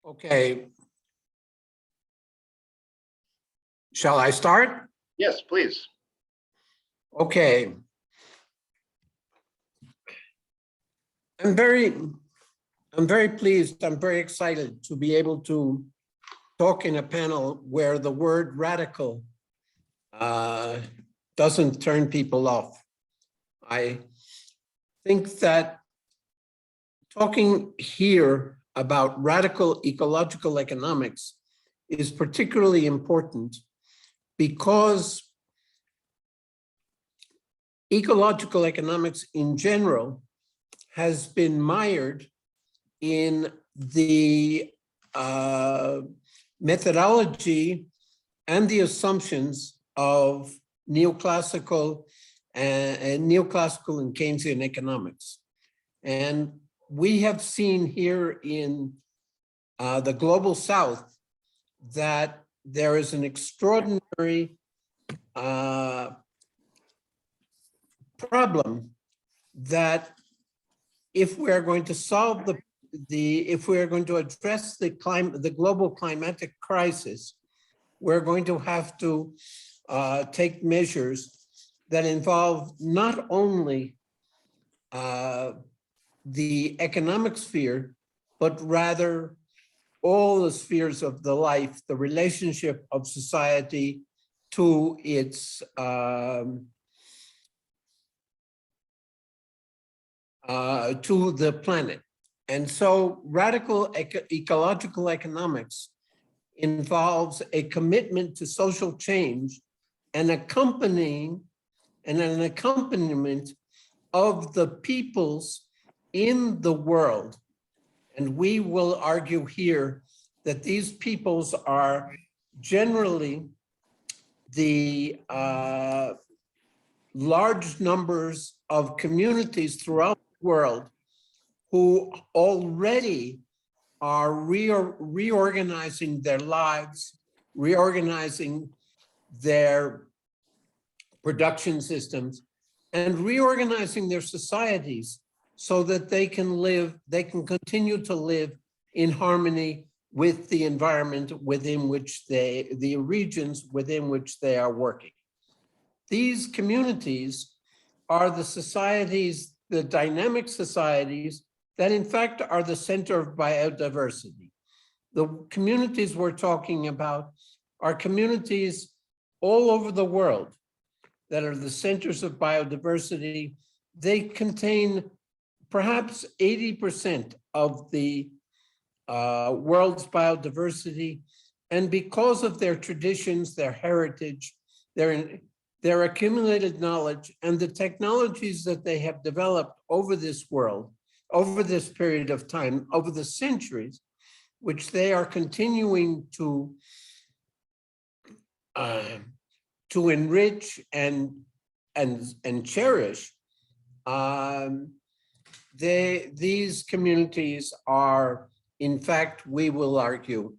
Okay. Shall I start? Yes, please. Okay. I'm very pleased, I'm very excited to be able to talk in a panel where the word radical doesn't turn people off. I think that talking here about radical ecological economics is particularly important because ecological economics in general has been mired in the methodology and the assumptions of neoclassical and Keynesian economics. And we have seen here in the global South that there is an extraordinary problem that if we are going to solve if we are going to address the global climatic crisis, we're going to have to take measures that involve not only the economic sphere, but rather all the spheres of the life, the relationship of society to its to the planet. And so radical ecological economics involves a commitment to social change and an accompaniment of the peoples in the world. And we will argue here that these peoples are generally the large numbers of communities throughout the world who already are reorganizing their lives, reorganizing their production systems, and reorganizing their societies so that they can continue to live in harmony with the environment within which the regions within which they are working. These communities are the societies, the dynamic societies that in fact are the center of biodiversity. The communities we're talking about are communities all over the world that are the centers of biodiversity. They contain perhaps 80% of the world's biodiversity. And because of their traditions, their heritage, their accumulated knowledge, and the technologies that they have developed over this world, over this period of time, over the centuries, which they are continuing to enrich and cherish, these communities are, in fact, we will argue,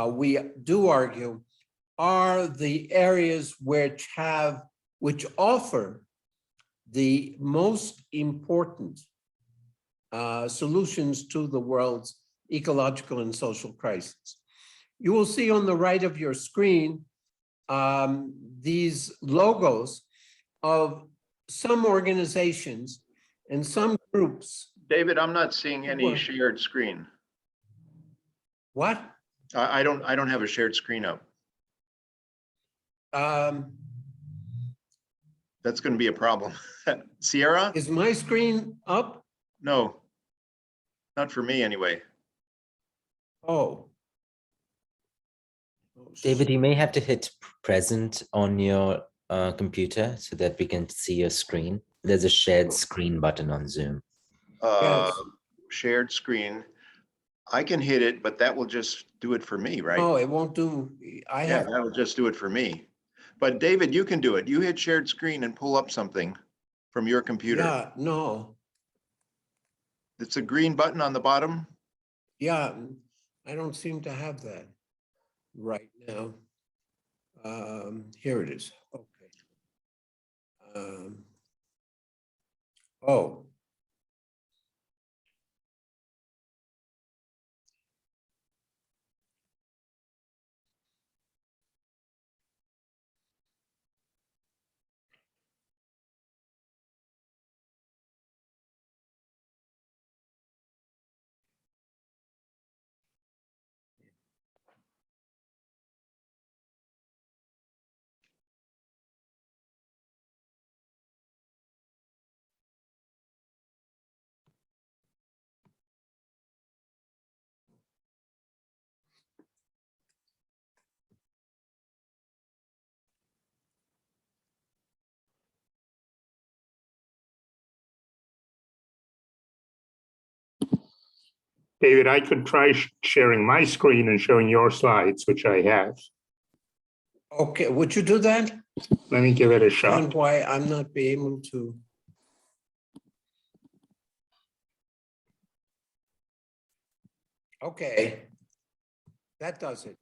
we do argue, are the areas which offer the most important solutions to the world's ecological and social crisis. You will see on the right of your screen these logos of some organizations and some groups. David, I'm not seeing any shared screen. What? I don't have a shared screen up. That's going to be a problem. Sierra? Is my screen up? No, not for me anyway. Oh. David, you may have to hit present on your computer so that we can see your screen. There's a shared screen button on Zoom. Yes. Shared screen. I can hit it, but that will just do it for me, right? Oh, it won't do. That will just do it for me. But David, you can do it. You hit shared screen and pull up something from your computer. Yeah, no. It's a green button on the bottom. Yeah, I don't seem to have that right now. Here it is. Okay. Oh. . David, I could try sharing my screen and showing your slides, which I have. Okay, would you do that? Let me give it a shot. And why I'm not be able to. Okay, that does it.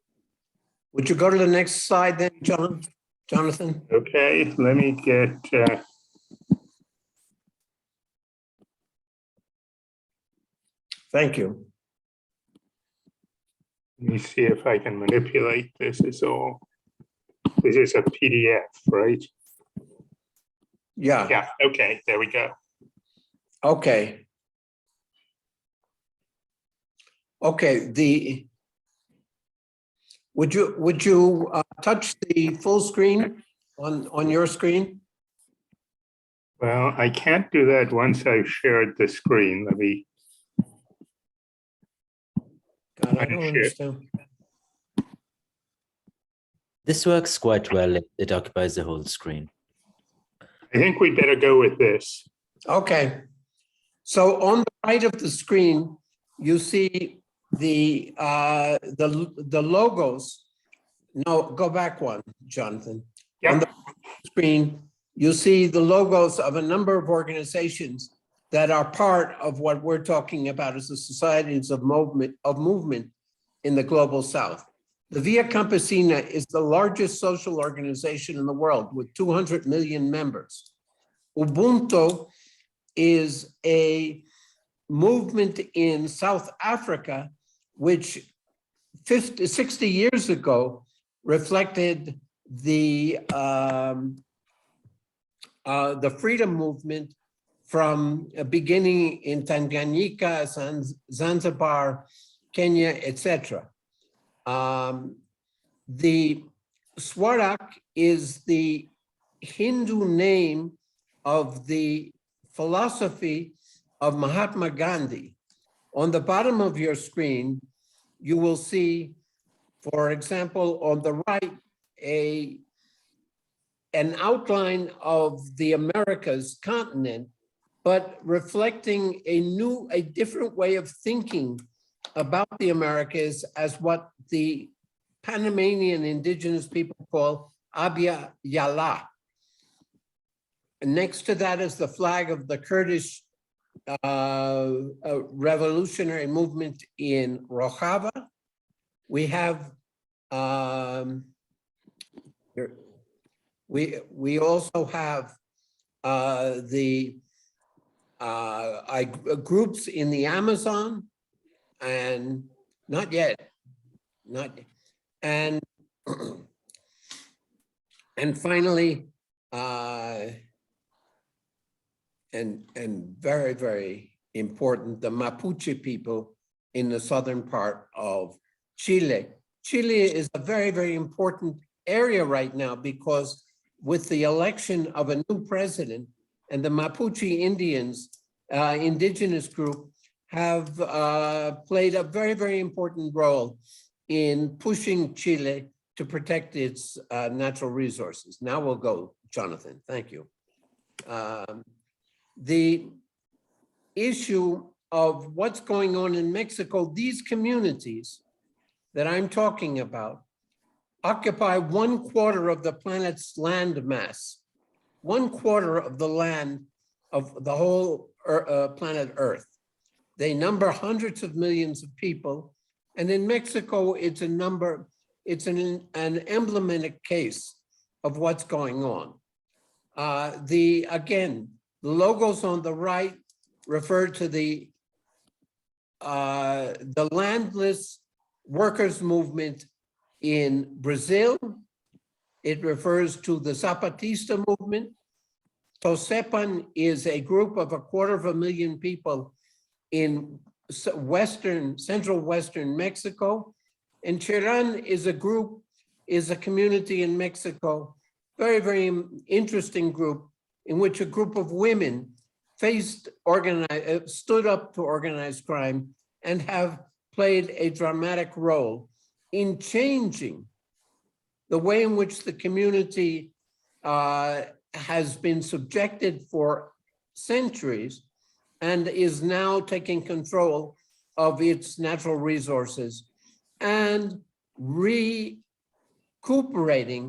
Would you go to the next slide then, Jonathan? Okay, let me get, Thank you. let me see if I can manipulate this. This is a PDF, right? Yeah, Yeah, okay, there we go. okay. Okay, would you touch the full screen on your screen? Well, I can't do that once I've shared the screen. Let me, God, I don't understand. This works quite well. It occupies the whole screen. I think we better go with this. Okay, so on the right of the screen, you see the logos. No, go back one, Jonathan. On Yeah, the screen, you see the logos of a number of organizations that are part of what we're talking about as the societies of movement in the global South. The Via Campesina is the largest social organization in the world with 200 million members. Ubuntu is a movement in South Africa, which 60 years ago reflected the freedom movement from beginning in Tanganyika, Zanzibar, Kenya, etc. The Swarak is the Hindu name of the philosophy of Mahatma Gandhi. On the bottom of your screen, you will see, for example, on the right, an outline of the Americas continent, but reflecting a different way of thinking about the Americas as what the Panamanian indigenous people call Abya Yala. And next to that is the flag of the Kurdish revolutionary movement in Rojava. We have we also have the groups in the Amazon, and not yet, and finally, and very, very important, the Mapuche people in the southern part of Chile. Chile is a very, very important area right now because with the election of a new president, and the Mapuche Indians, indigenous group, have played a very, very important role in pushing Chile to protect its natural resources. Now we'll go, Jonathan, thank you. The issue of what's going on in Mexico, these communities that I'm talking about occupy 1/4 of the planet's land mass, 1/4 of the land of the whole planet Earth. They number hundreds of millions of people. And in Mexico, it's an emblematic case of what's going on. Again, the logos on the right refer to the landless workers movement in Brazil. It refers to the Zapatista movement. Tosepan is a group of 250,000 people in central western Mexico. And Cherán is a community in Mexico, very, very interesting group, in which a group of women stood up to organized crime and have played a dramatic role in changing the way in which the community has been subjected for centuries and is now taking control of its natural resources and recuperating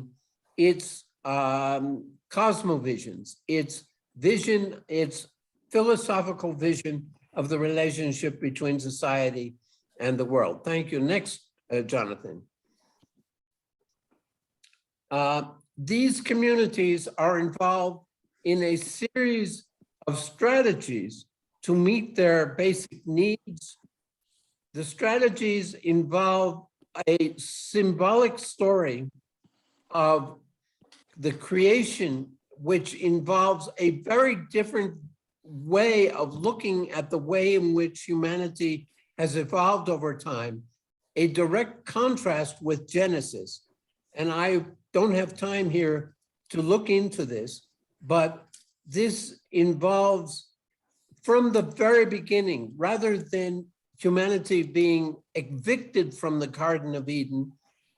its cosmovisions, its vision, its philosophical vision of the relationship between society and the world. Thank you. Next, Jonathan. These communities are involved in a series of strategies to meet their basic needs. The strategies involve a symbolic story of the creation, which involves a very different way of looking at the way in which humanity has evolved over time, a direct contrast with Genesis. And I don't have time here to look into this, but this involves, from the very beginning, rather than humanity being evicted from the Garden of Eden,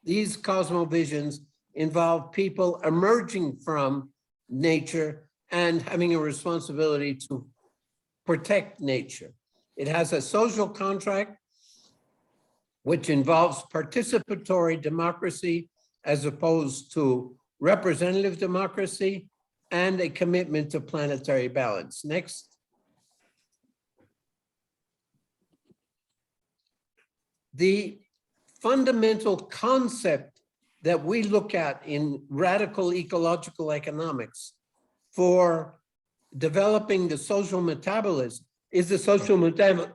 these cosmovisions involve people emerging from nature and having a responsibility to protect nature. It has a social contract which involves participatory democracy as opposed to representative democracy, and a commitment to planetary balance. Next. The fundamental concept that we look at in radical ecological economics for developing the social metabolism is the social metabolism.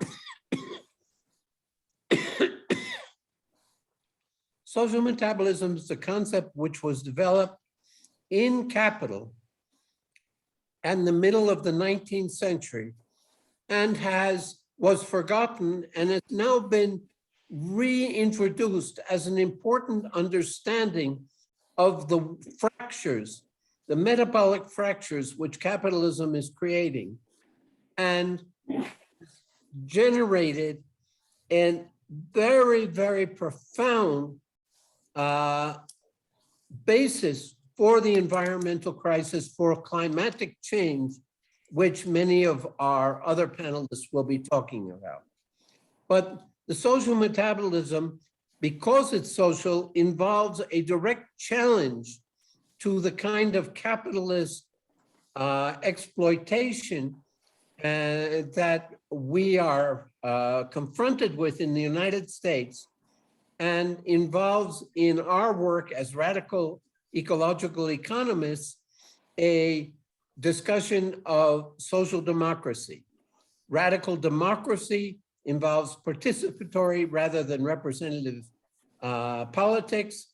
Social metabolism is the concept which was developed in capital in the middle of the 19th century and was forgotten and has now been reintroduced as an important understanding of the fractures, the metabolic fractures which capitalism is creating, and generated a very, very profound basis for the environmental crisis, for climatic change, which many of our other panelists will be talking about. But the social metabolism, because it's social, involves a direct challenge to the kind of capitalist exploitation that we are confronted with in the United States, and involves in our work as radical ecological economists a discussion of social democracy. Radical democracy involves participatory rather than representative politics,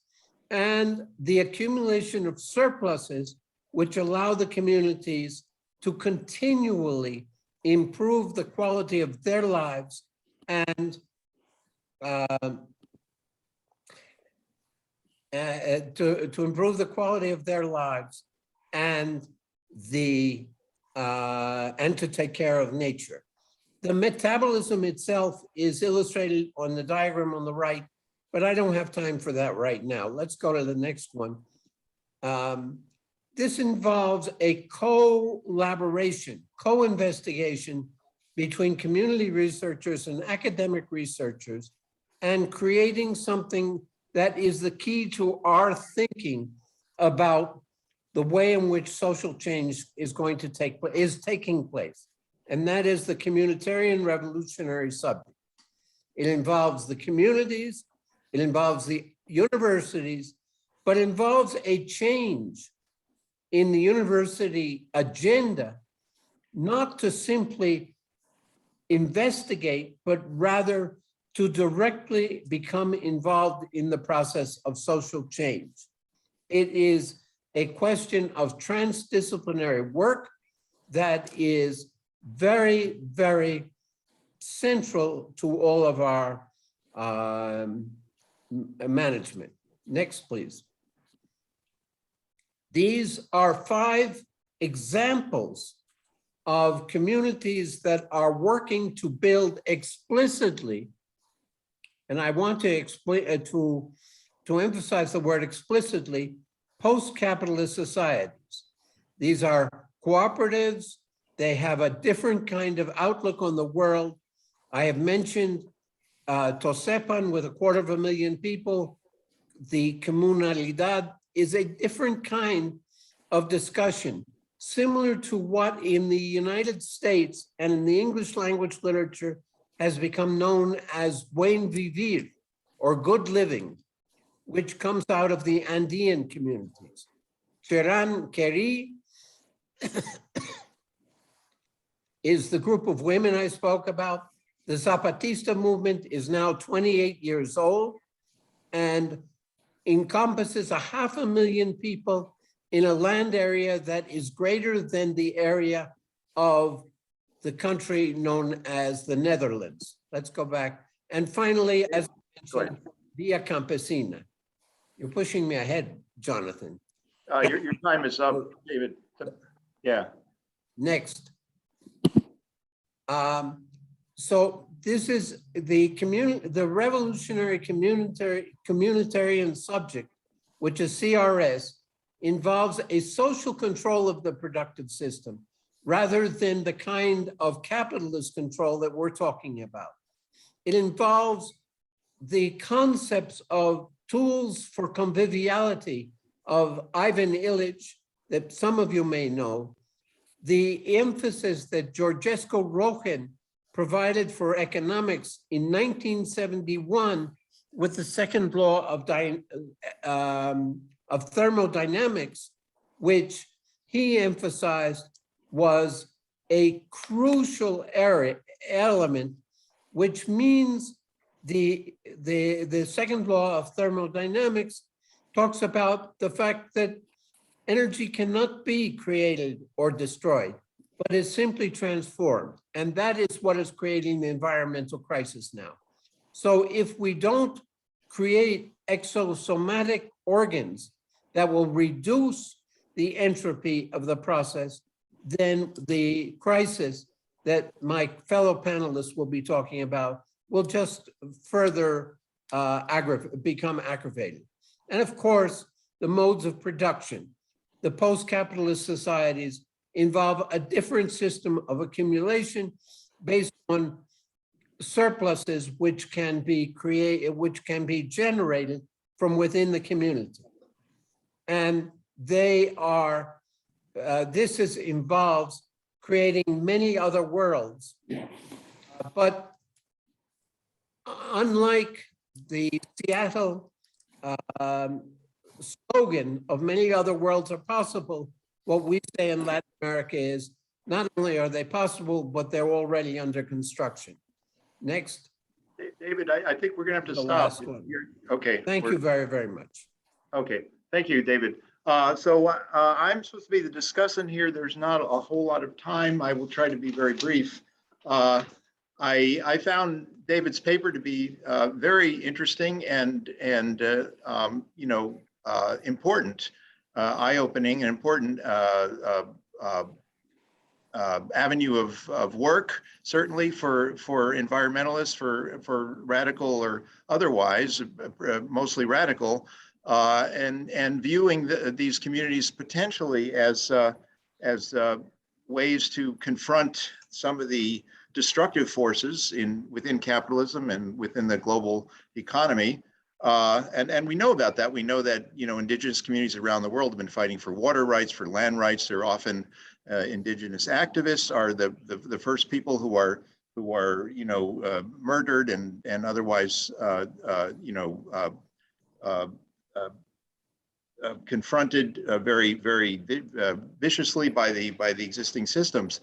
and the accumulation of surpluses which allow the communities to continually improve the quality of their lives and to improve the quality of their lives and to take care of nature. The metabolism itself is illustrated on the diagram on the right, but I don't have time for that right now. Let's go to the next one. This involves a collaboration, co-investigation between community researchers and academic researchers, and creating something that is the key to our thinking about the way in which social change is taking place. And that is the communitarian revolutionary subject. It involves the communities, it involves the universities, but involves a change in the university agenda, not to simply investigate, but rather to directly become involved in the process of social change. It is a question of transdisciplinary work that is very, very central to all of our management. Next, please. These are 5 examples of communities that are working to build explicitly, and I want to explain to emphasize the word explicitly, post-capitalist societies. These are cooperatives. They have a different kind of outlook on the world. I have mentioned Tosepan with 250,000 people, the comunalidad, is a different kind of discussion, similar to what in the United States and in the English language literature has become known as buen vivir, or good living, which comes out of the Andean communities. Cheran Keri is the group of women I spoke about. The Zapatista movement is now 28 years old and encompasses 500,000 people in a land area that is greater than the area of the country known as the Netherlands. Let's go back. And finally, as I mentioned, Via Campesina. You're pushing me ahead, Jonathan. Your time is up, David. Yeah. Next. So this is the revolutionary communitarian subject, which is CRS, involves a social control of the productive system rather than the kind of capitalist control that we're talking about. It involves the concepts of tools for conviviality of Ivan Illich that some of you may know, the emphasis that Georgescu Rojen provided for economics in 1971 with the second law of thermodynamics, which he emphasized was a crucial element, which means the second law of thermodynamics talks about the fact that energy cannot be created or destroyed, but is simply transformed. And that is what is creating the environmental crisis now. So if we don't create exosomatic organs that will reduce the entropy of the process, then the crisis that my fellow panelists will be talking about will just further become aggravated. And of course, the modes of production. The post-capitalist societies involve a different system of accumulation based on surpluses which can be generated from within the community. And they are, involves creating many other worlds. But unlike the Seattle slogan of many other worlds are possible, what we say in Latin America is not only are they possible, but they're already under construction. Next. David, I think we're gonna have to The stop. last one. Okay. Thank you very, very much. Okay, thank you, David. So I'm supposed to be the discussant here. There's not a whole lot of time. I will try to be very brief. I found David's paper to be very interesting and important, eye-opening and important avenue of work, certainly for environmentalists, for radical or otherwise, mostly radical, and viewing these communities potentially as ways to confront some of the destructive forces within capitalism and within the global economy. And we know about that. We know that indigenous communities around the world have been fighting for water rights, for land rights. They're often indigenous activists are the first people who are murdered and otherwise confronted very viciously by the existing systems.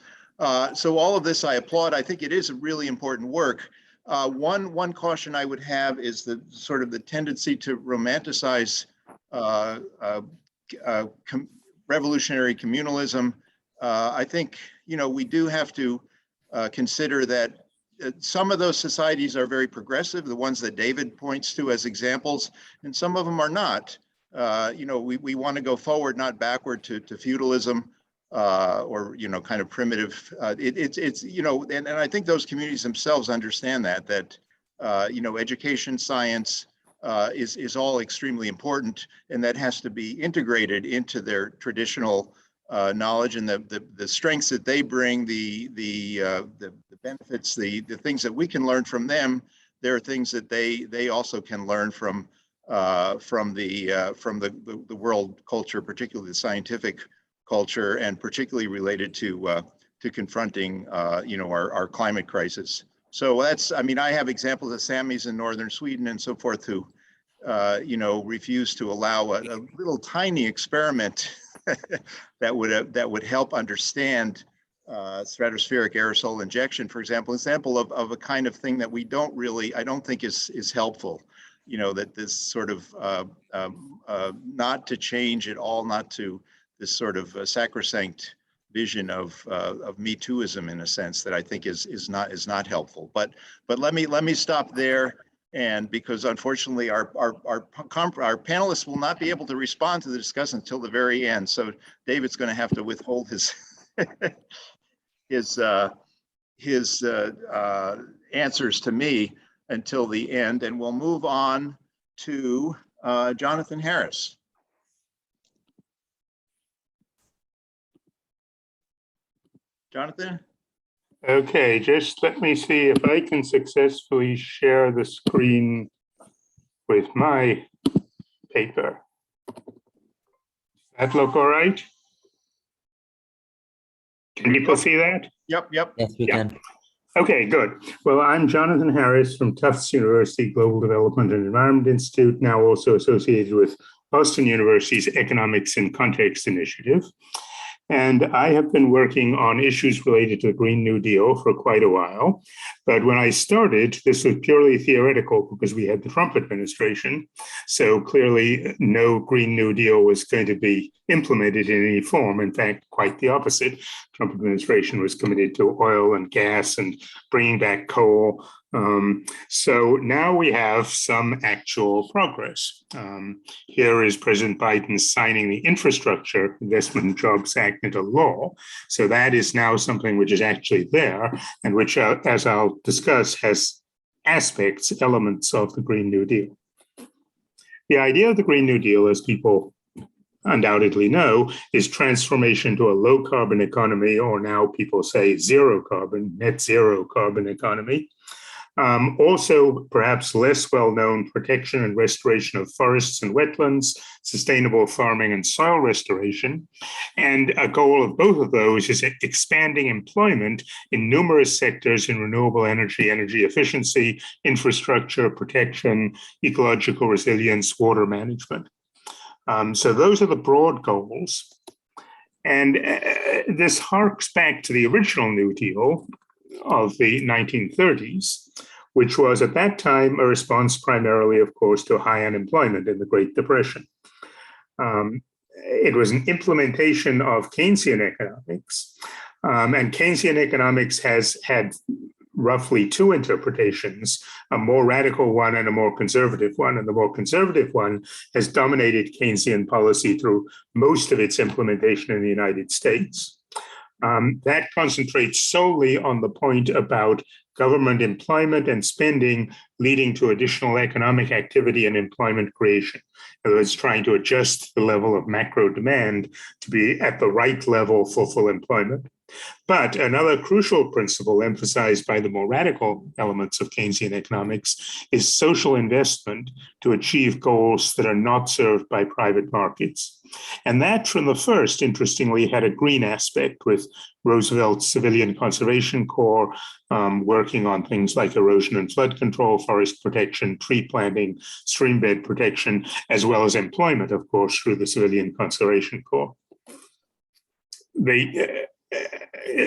So all of this I applaud. I think it is a really important work. One caution I would have is the sort of the tendency to romanticize revolutionary communalism. I think we do have to consider that some of those societies are very progressive, the ones that David points to as examples, and some of them are not. We want to go forward, not backward to feudalism or kind of primitive. And I think those communities themselves understand that education, science is all extremely important, and that has to be integrated into their traditional knowledge and the strengths that they bring, the benefits, the things that we can learn from them there are things that they also can learn from the world culture, particularly the scientific culture, and particularly related to confronting our climate crisis. So that's, I mean, I have examples of Samis in northern Sweden and so forth who refuse to allow a little tiny experiment that would help understand stratospheric aerosol injection, for example, example of a kind of thing that we don't really, I don't think is helpful. That this sort of not to change at all, not to this sort of sacrosanct vision of Me Tooism in a sense that I think is not helpful. But let me stop there, and because unfortunately our panelists will not be able to respond to the discussion until the very end. So David's going to have to withhold his his answers to me until the end, and we'll move on to Jonathan Harris. Jonathan? Okay, just let me see if I can successfully share the screen with my paper. Does that look all right? Can people see that? Yep. Yes, we can. Okay, good. Well, I'm Jonathan Harris from Tufts University Global Development and Environment Institute, now also associated with Boston University's Economics in Context Initiative. And I have been working on issues related to the Green New Deal for quite a while. But when I started, this was purely theoretical because we had the Trump administration. So clearly no Green New Deal was going to be implemented in any form. In fact, quite the opposite. Trump administration was committed to oil and gas and bringing back coal. So now we have some actual progress. Here is President Biden signing the Infrastructure Investment and Jobs Act into law. So that is now something which is actually there and which, as I'll discuss, has aspects, elements of the Green New Deal. The idea of the Green New Deal, as people undoubtedly know, is transformation to a low carbon economy, or now people say zero carbon, net zero carbon economy. Also, perhaps less well-known, protection and restoration of forests and wetlands, sustainable farming and soil restoration. And a goal of both of those is expanding employment in numerous sectors in renewable energy, energy efficiency, infrastructure, protection, ecological resilience, water management. So those are the broad goals. And this harks back to the original New Deal of the 1930s, which was at that time a response primarily, of course, to high unemployment in the Great Depression. It was an implementation of Keynesian economics, and Keynesian economics has had roughly two interpretations, a more radical one and a more conservative one. And the more conservative one has dominated Keynesian policy through most of its implementation in the United States. That concentrates solely on the point about government employment and spending leading to additional economic activity and employment creation. In other words, trying to adjust the level of macro demand to be at the right level for full employment. But another crucial principle emphasized by the more radical elements of Keynesian economics is social investment to achieve goals that are not served by private markets. And that from the first, interestingly, had a green aspect with Roosevelt's Civilian Conservation Corps working on things like erosion and flood control, forest protection, tree planting, streambed protection, as well as employment, of course, through the Civilian Conservation Corps. The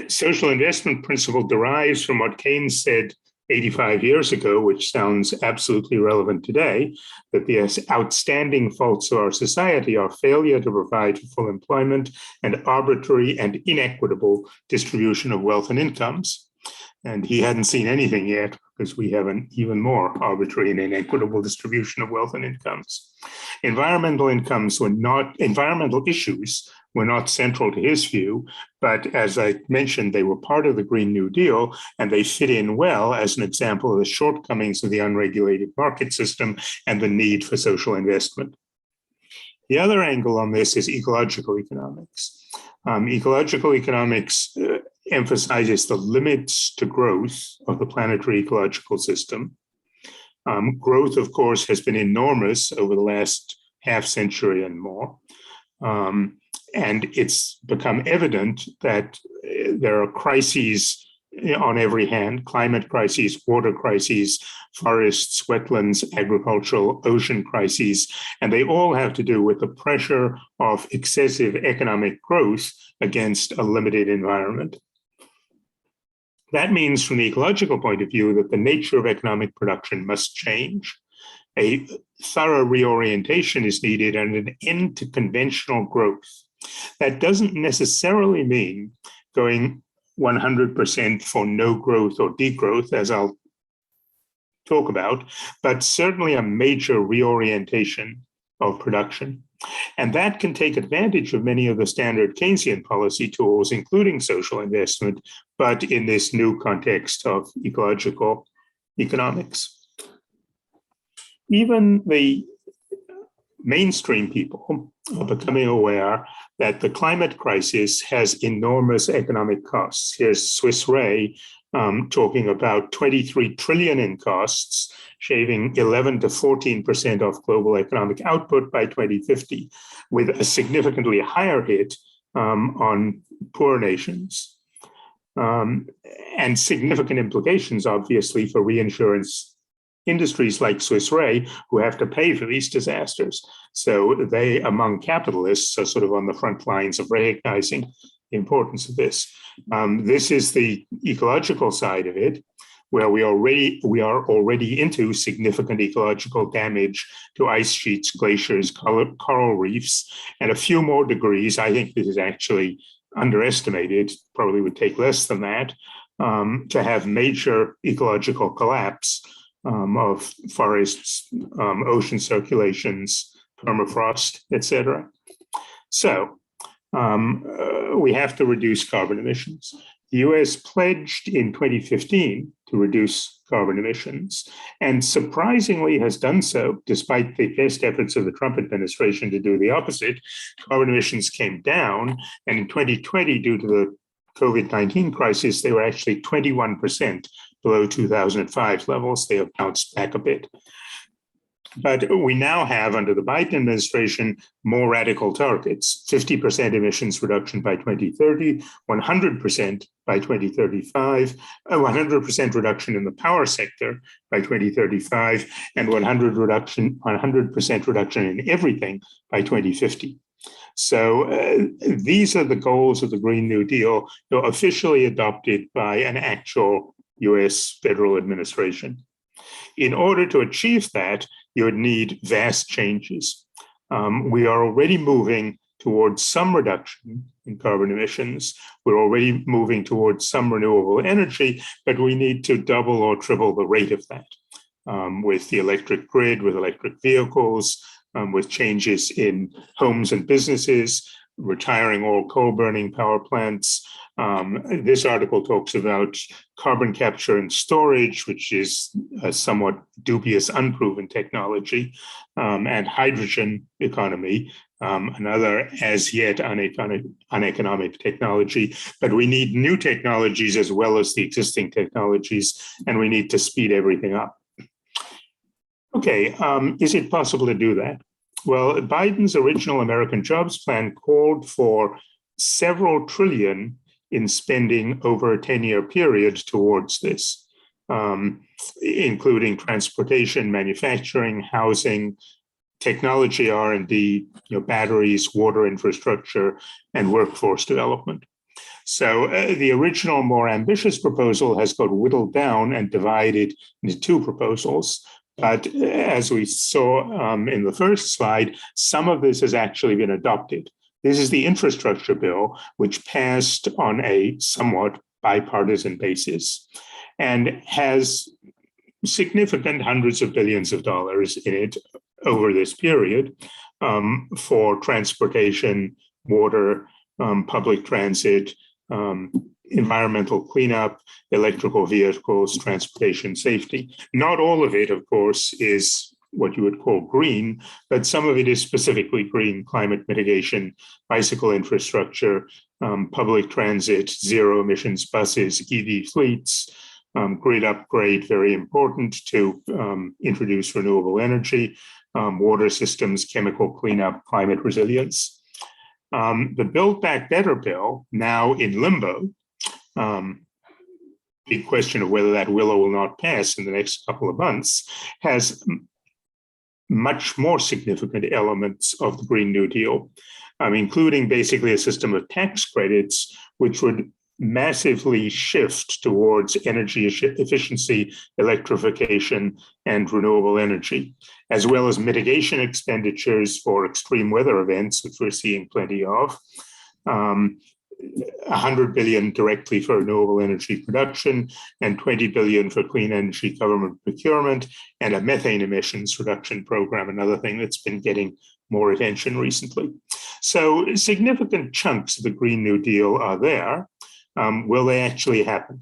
social investment principle derives from what Keynes said 85 years ago, which sounds absolutely relevant today, that the outstanding faults of our society are failure to provide for full employment and arbitrary and inequitable distribution of wealth and incomes. And he hadn't seen anything yet because we have an even more arbitrary and inequitable distribution of wealth and incomes. Environmental issues were not central to his view, but as I mentioned, they were part of the Green New Deal, and they fit in well as an example of the shortcomings of the unregulated market system and the need for social investment. The other angle on this is ecological economics. Ecological economics emphasizes the limits to growth of the planetary ecological system. Growth, of course, has been enormous over the last half century and more. And it's become evident that there are crises on every hand: climate crises, water crises, forests, wetlands, agricultural, ocean crises, and they all have to do with the pressure of excessive economic growth against a limited environment. That means, from the ecological point of view, that the nature of economic production must change. A thorough reorientation is needed and an end to conventional growth. That doesn't necessarily mean going 100% for no growth or degrowth, as I'll talk about, but certainly a major reorientation of production. And that can take advantage of many of the standard Keynesian policy tools, including social investment, but in this new context of ecological economics. Even the mainstream people are becoming aware that the climate crisis has enormous economic costs. Here's Swiss Re talking about 23 trillion in costs, shaving 11 to 14% off global economic output by 2050, with a significantly higher hit on poor nations, and significant implications, obviously, for reinsurance industries like Swiss Re, who have to pay for these disasters. So they, among capitalists, are sort of on the front lines of recognizing the importance of this. This is the ecological side of it, where we are already into significant ecological damage to ice sheets, glaciers, coral reefs, and a few more degrees. I think this is actually underestimated, probably would take less than that, to have major ecological collapse of forests, ocean circulations, permafrost, etc. So we have to reduce carbon emissions. The US pledged in 2015 to reduce carbon emissions, and surprisingly has done so, despite the best efforts of the Trump administration to do the opposite. Carbon emissions came down, and in 2020, due to the COVID-19 crisis, they were actually 21% below 2005 levels. They have bounced back a bit. But we now have, under the Biden administration, more radical targets: 50% emissions reduction by 2030, 100% by 2035, 100% reduction in the power sector by 2035, and 100% reduction in everything by 2050. So these are the goals of the Green New Deal, officially adopted by an actual US federal administration. In order to achieve that, you would need vast changes. We are already moving towards some reduction in carbon emissions. We're already moving towards some renewable energy, but we need to double or triple the rate of that with the electric grid, with electric vehicles, with changes in homes and businesses, retiring all coal-burning power plants. This article talks about carbon capture and storage, which is a somewhat dubious, unproven technology, and hydrogen economy, another as yet uneconomic technology. But we need new technologies as well as the existing technologies, and we need to speed everything up. Okay, is it possible to do that? Well, Biden's original American Jobs Plan called for several trillion in spending over a 10-year period towards this, including transportation, manufacturing, housing, technology R&D, batteries, water infrastructure, and workforce development. So the original, more ambitious proposal has got whittled down and divided into two proposals. But as we saw in the first slide, some of this has actually been adopted. This is the infrastructure bill, which passed on a somewhat bipartisan basis and has significant hundreds of billions of dollars in it over this period for transportation, water, public transit, environmental cleanup, electrical vehicles, transportation safety. Not all of it, of course, is what you would call green, but some of it is specifically green: climate mitigation, bicycle infrastructure, public transit, zero emissions buses, EV fleets, Grid upgrade, very important to introduce renewable energy, water systems, chemical cleanup, climate resilience. The Build Back Better bill, now in limbo, big question of whether that will or will not pass in the next couple of months, has much more significant elements of the Green New Deal, including basically a system of tax credits, which would massively shift towards energy efficiency, electrification, and renewable energy, as well as mitigation expenditures for extreme weather events, which we're seeing plenty of. 100 billion directly for renewable energy production and 20 billion for clean energy government procurement, and a methane emissions reduction program, another thing that's been getting more attention recently. So significant chunks of the Green New Deal are there. Will they actually happen?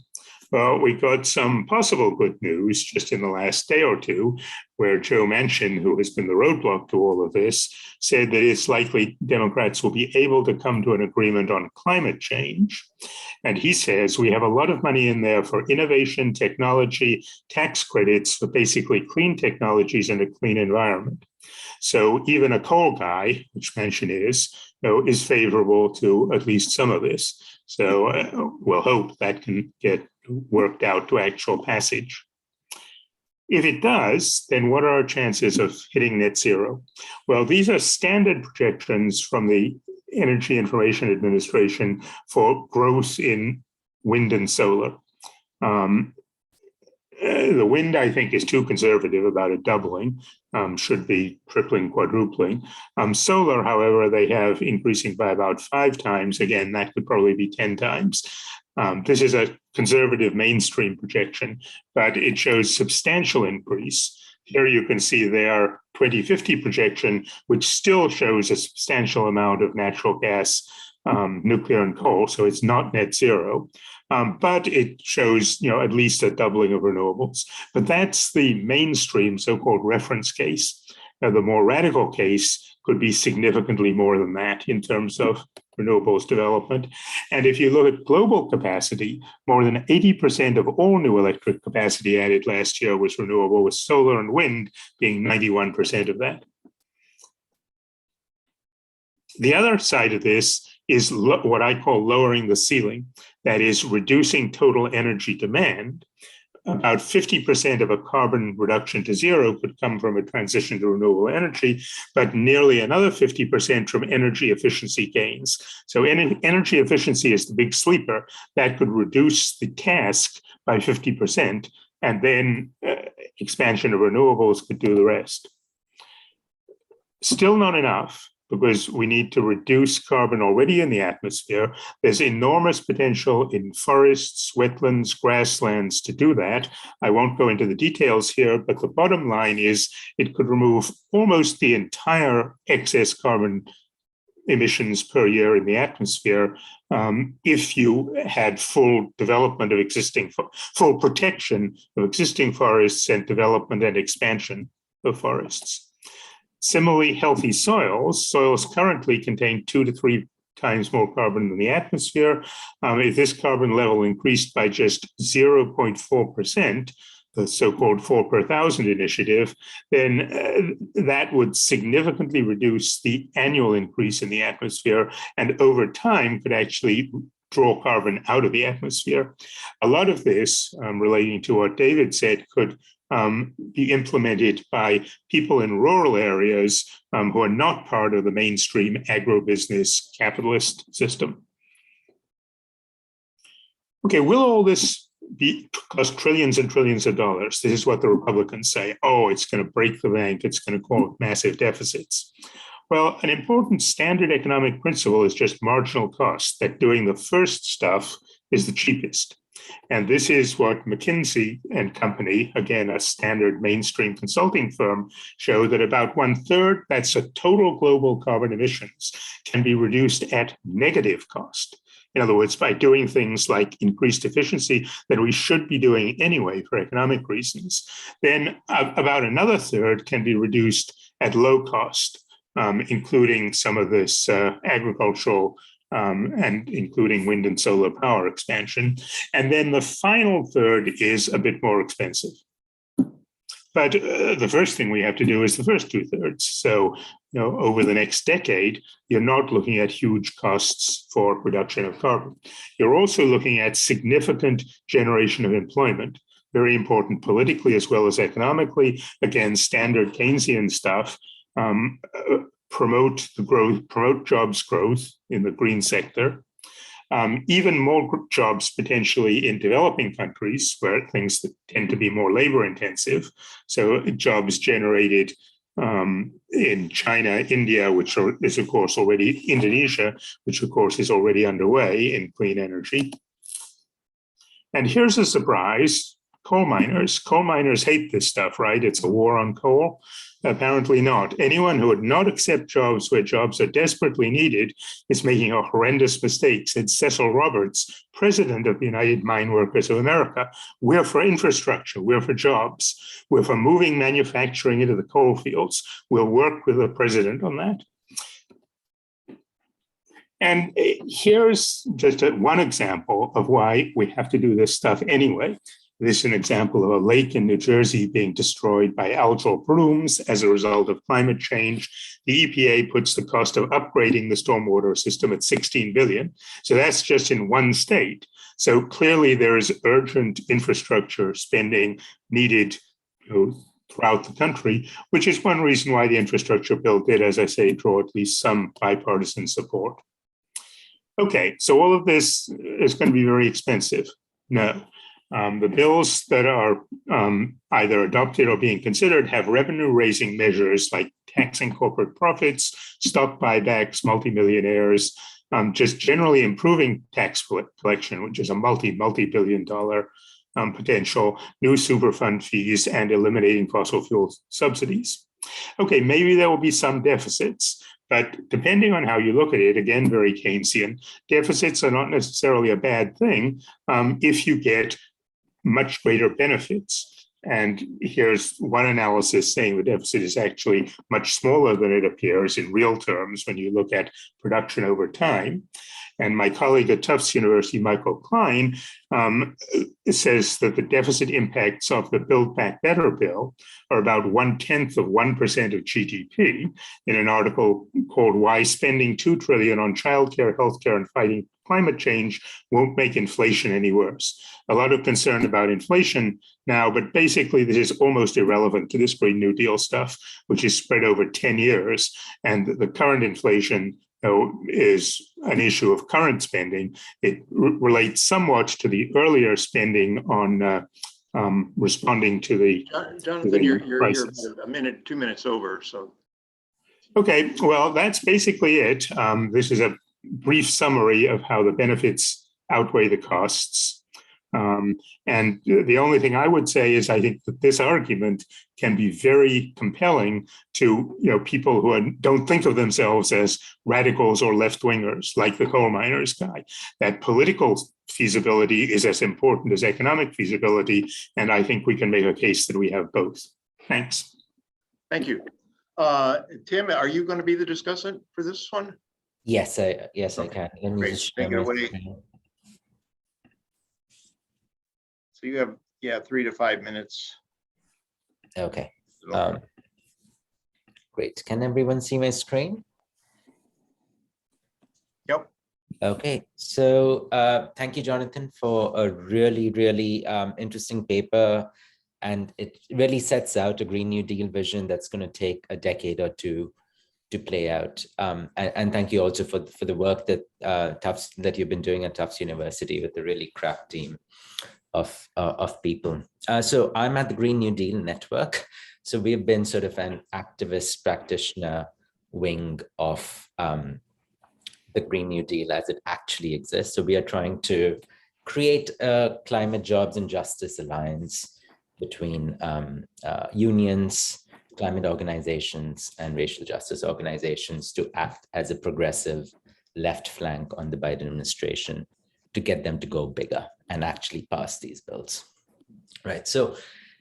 Well, we got some possible good news just in the last day or two, where Joe Manchin, who has been the roadblock to all of this, said that it's likely Democrats will be able to come to an agreement on climate change. And he says we have a lot of money in there for innovation, technology, tax credits for basically clean technologies and a clean environment. So even a coal guy, which Manchin is favorable to at least some of this. So we'll hope that can get worked out to actual passage. If it does, then what are our chances of hitting net zero? Well, these are standard projections from the Energy Information Administration for growth in wind and solar. The wind, I think, is too conservative, about a doubling, should be tripling, quadrupling. Solar, however, they have increasing by about 5 times. Again, that could probably be 10 times. This is a conservative mainstream projection, but it shows substantial increase. Here you can see their 2050 projection, which still shows a substantial amount of natural gas, nuclear and coal, so it's not net zero. But it shows, at least a doubling of renewables. But that's the mainstream so-called reference case. Now, the more radical case could be significantly more than that in terms of renewables development. And if you look at global capacity, more than 80% of all new electric capacity added last year was renewable, with solar and wind being 91% of that. The other side of this is what I call lowering the ceiling, that is reducing total energy demand. About 50% of a carbon reduction to zero could come from a transition to renewable energy, but nearly another 50% from energy efficiency gains. So energy efficiency is the big sleeper that could reduce the task by 50%, and then expansion of renewables could do the rest. Still not enough, because we need to reduce carbon already in the atmosphere. There's enormous potential in forests, wetlands, grasslands to do that. I won't go into the details here, but the bottom line is it could remove almost the entire excess carbon emissions per year in the atmosphere if you had full development of full protection of existing forests and development and expansion of forests. Similarly, healthy soils currently contain 2 to 3 times more carbon than the atmosphere. If this carbon level increased by just 0.4%, the so-called 4 per thousand initiative, then that would significantly reduce the annual increase in the atmosphere, and over time could actually draw carbon out of the atmosphere. A lot of this, relating to what David said, could be implemented by people in rural areas who are not part of the mainstream agribusiness capitalist system. Okay, will all this cost trillions and trillions of dollars? This is what the Republicans say. Oh, it's going to break the bank. It's going to cause massive deficits. Well, an important standard economic principle is just marginal cost, that doing the first stuff is the cheapest. And this is what McKinsey and Company, again, a standard mainstream consulting firm, show that about 1/3, that's a total global carbon emissions, can be reduced at negative cost. In other words, by doing things like increased efficiency that we should be doing anyway for economic reasons. Then about another third can be reduced at low cost, including some of this agricultural and including wind and solar power expansion. And then the final third is a bit more expensive. But the first thing we have to do is the first 2/3. So, over the next decade, you're not looking at huge costs for production of carbon. You're also looking at significant generation of employment, very important politically as well as economically. Again, standard Keynesian stuff. Promote the growth, promote jobs growth in the green sector. Even more jobs potentially in developing countries where things that tend to be more labor intensive. So jobs generated in China, India, which is of course already Indonesia, which of course is already underway in clean energy. And here's a surprise. Coal miners. Coal miners hate this stuff, right? It's a war on coal. Apparently not. Anyone who would not accept jobs where jobs are desperately needed is making a horrendous mistake, said Cecil Roberts, president of the United Mine Workers of America. We're for infrastructure. We're for jobs. We're for moving manufacturing into the coal fields. We'll work with the president on that. And here's just one example of why we have to do this stuff anyway. This is an example of a lake in New Jersey being destroyed by algal blooms as a result of climate change. The EPA puts the cost of upgrading the stormwater system at $16 billion. So that's just in one state. So clearly there is urgent infrastructure spending needed throughout the country, which is one reason why the infrastructure bill did, as I say, draw at least some bipartisan support. Okay, so all of this is going to be very expensive. No. The bills that are either adopted or being considered have revenue-raising measures like taxing corporate profits, stock buybacks, multimillionaires, just generally improving tax collection, which is a multi-billion-dollar potential, new Superfund fees, and eliminating fossil fuel subsidies. Okay, maybe there will be some deficits. But depending on how you look at it, again, very Keynesian, deficits are not necessarily a bad thing if you get much greater benefits. And here's one analysis saying the deficit is actually much smaller than it appears in real terms when you look at production over time. And my colleague at Tufts University, Michael Klein, says that the deficit impacts of the Build Back Better bill are about 0.1% of GDP in an article called Why Spending $2 Trillion on Childcare, Healthcare, and Fighting Climate Change Won't Make Inflation Any Worse. A lot of concern about inflation now, but basically this is almost irrelevant to this Green New Deal stuff, which is spread over 10 years. And the current inflation is an issue of current spending. It relates somewhat to the earlier spending on responding to the Jonathan, you're a minute, 2 minutes over. So, okay, well, that's basically it. This is a brief summary of how the benefits outweigh the costs. And the only thing I would say is I think that this argument can be very compelling to people who don't think of themselves as radicals or left-wingers, like the coal miners guy. That political feasibility is as important as economic feasibility, and I think we can make a case that we have both. Thanks. Thank you. Tim, are you going to be the discussant for this one? Yes, I can. Let me Great. just Take share it my away. screen. So you have 3 to 5 minutes. Okay. Great. Can everyone see my screen? Yep. Okay. So thank you, Jonathan, for a really, really interesting paper. And it really sets out a Green New Deal vision that's going to take a decade or two to play out. And thank you also for the work that you've been doing at Tufts University with a really crack team of people. So I'm at the Green New Deal Network. So we've been sort of an activist practitioner wing of the Green New Deal as it actually exists. So we are trying to create a climate jobs and justice alliance between unions, climate organizations, and racial justice organizations to act as a progressive left flank on the Biden administration to get them to go bigger and actually pass these bills, right? So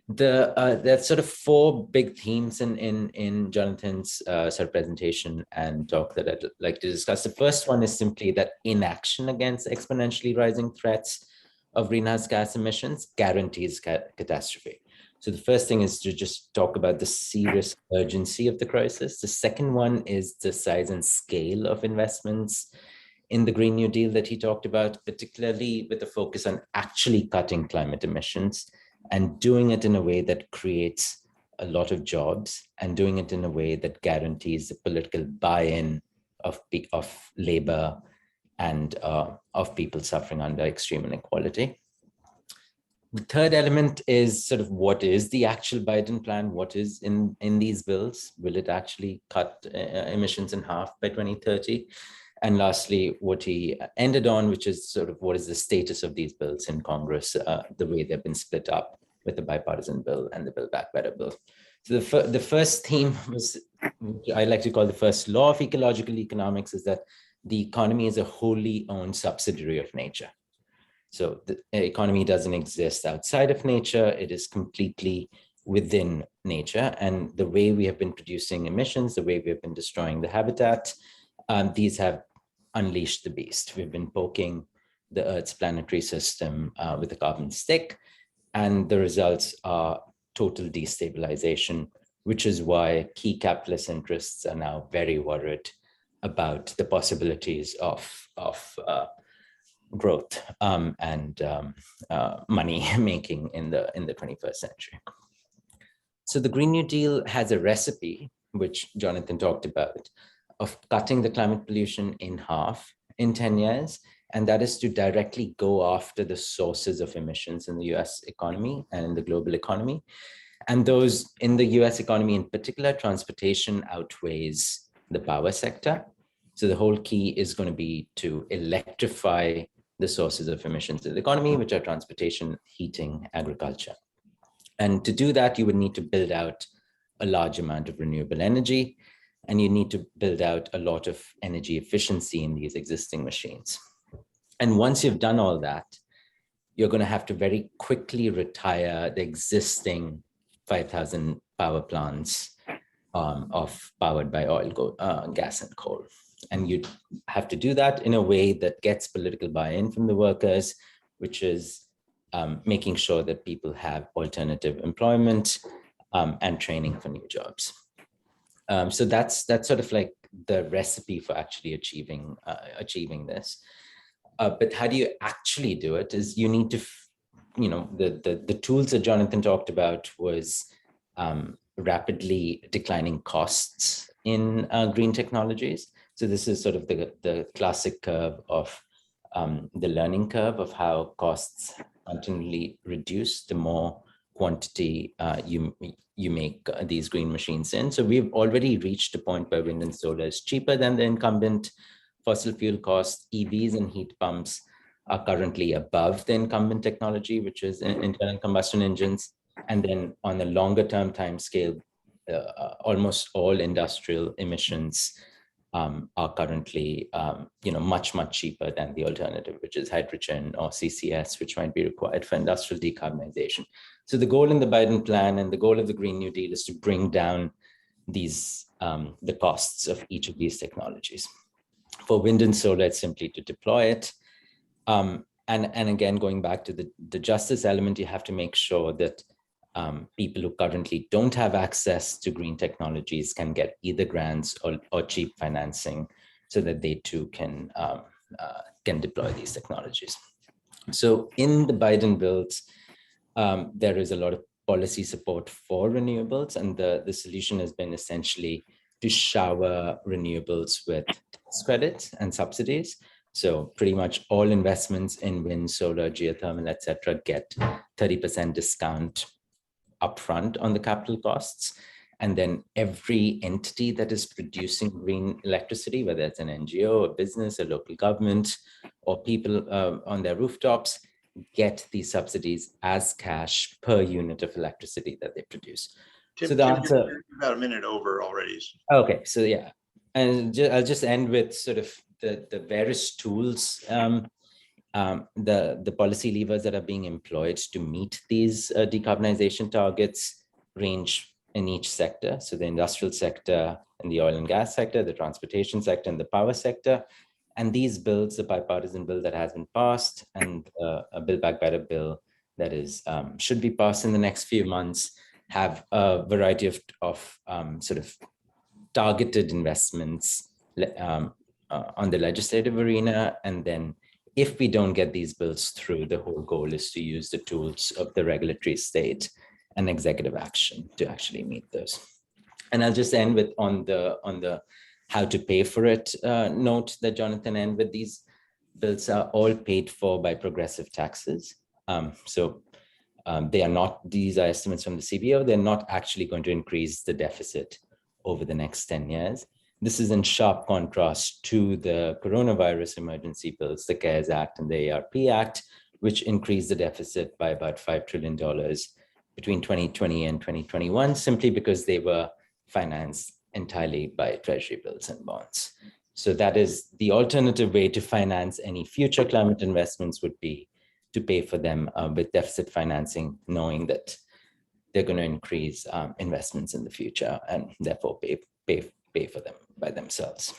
There's sort of four big themes in Jonathan's sort of presentation and talk that I'd like to discuss. The first one is simply that inaction against exponentially rising threats of greenhouse gas emissions guarantees catastrophe. So the first thing is to just talk about the serious urgency of the crisis. The second one is the size and scale of investments in the Green New Deal that he talked about, particularly with a focus on actually cutting climate emissions and doing it in a way that creates a lot of jobs and doing it in a way that guarantees the political buy-in of labor and of people suffering under extreme inequality. The third element is sort of what is the actual Biden plan? What is in these bills? Will it actually cut emissions in half by 2030? And lastly, what he ended on, which is sort of what is the status of these bills in Congress, the way they've been split up with the bipartisan bill and the Build Back Better bill. So the first theme was, which I like to call the first law of ecological economics, is that the economy is a wholly owned subsidiary of nature. So the economy doesn't exist outside of nature. It is completely within nature. And the way we have been producing emissions, the way we have been destroying the habitat, these have unleashed the beast. We've been poking the Earth's planetary system with a carbon stick, and the results are total destabilization, which is why key capitalist interests are now very worried about the possibilities of growth and money making in the 21st century. So the Green New Deal has a recipe, which Jonathan talked about, of cutting the climate pollution in half in 10 years. And that is to directly go after the sources of emissions in the US economy and in the global economy. And those in the US economy in particular, transportation outweighs the power sector. So the whole key is going to be to electrify the sources of emissions in the economy, which are transportation, heating, agriculture. And to do that, you would need to build out a large amount of renewable energy, and you need to build out a lot of energy efficiency in these existing machines. And once you've done all that, you're going to have to very quickly retire the existing 5,000 power plants powered by oil, gas, and coal. And you have to do that in a way that gets political buy-in from the workers, which is making sure that people have alternative employment and training for new jobs. So that's sort of like the recipe for actually achieving this. But how do you actually do it? Is you need to, the tools that Jonathan talked about was rapidly declining costs in green technologies. So this is sort of the classic curve of the learning curve of how costs continually reduce the more quantity you make these green machines in. So we've already reached a point where wind and solar is cheaper than the incumbent fossil fuel costs. EVs and heat pumps are currently above the incumbent technology, which is internal combustion engines. And then on a longer term time scale, almost all industrial emissions are currently much, much cheaper than the alternative, which is hydrogen or CCS, which might be required for industrial decarbonization. So the goal in the Biden plan and the goal of the Green New Deal is to bring down these the costs of each of these technologies. For wind and solar, it's simply to deploy it. And again, going back to the justice element, you have to make sure that people who currently don't have access to green technologies can get either grants or cheap financing so that they too can deploy these technologies. So in the Biden bills, there is a lot of policy support for renewables, and the solution has been essentially to shower renewables with tax credits and subsidies. So pretty much all investments in wind, solar, geothermal, et cetera, get 30% discount upfront on the capital costs. And then every entity that is producing green electricity, whether it's an NGO, a business, a local government, or people on their rooftops, get these subsidies as cash per unit of electricity that they produce. Tim, so the answer, you're about a minute over already. Okay, so yeah, and I'll just end with sort of the various tools The policy levers that are being employed to meet these decarbonization targets range in each sector. So the industrial sector and the oil and gas sector, the transportation sector and the power sector. And these bills, the bipartisan bill that has been passed and a Build Back Better bill that is should be passed in the next few months, have a variety of sort of targeted investments on the legislative arena. And then if we don't get these bills through, the whole goal is to use the tools of the regulatory state and executive action to actually meet those. And I'll just end with on the how to pay for it note that Jonathan ended with. These bills are all paid for by progressive taxes. They are not, these are estimates from the CBO, they're not actually going to increase the deficit over the next 10 years. This is in sharp contrast to the coronavirus emergency bills, the CARES Act and the ARP Act, which increased the deficit by about $5 trillion between 2020 and 2021, simply because they were financed entirely by treasury bills and bonds. So that is the alternative way to finance any future climate investments, would be to pay for them with deficit financing, knowing that they're going to increase investments in the future and therefore pay for them by themselves.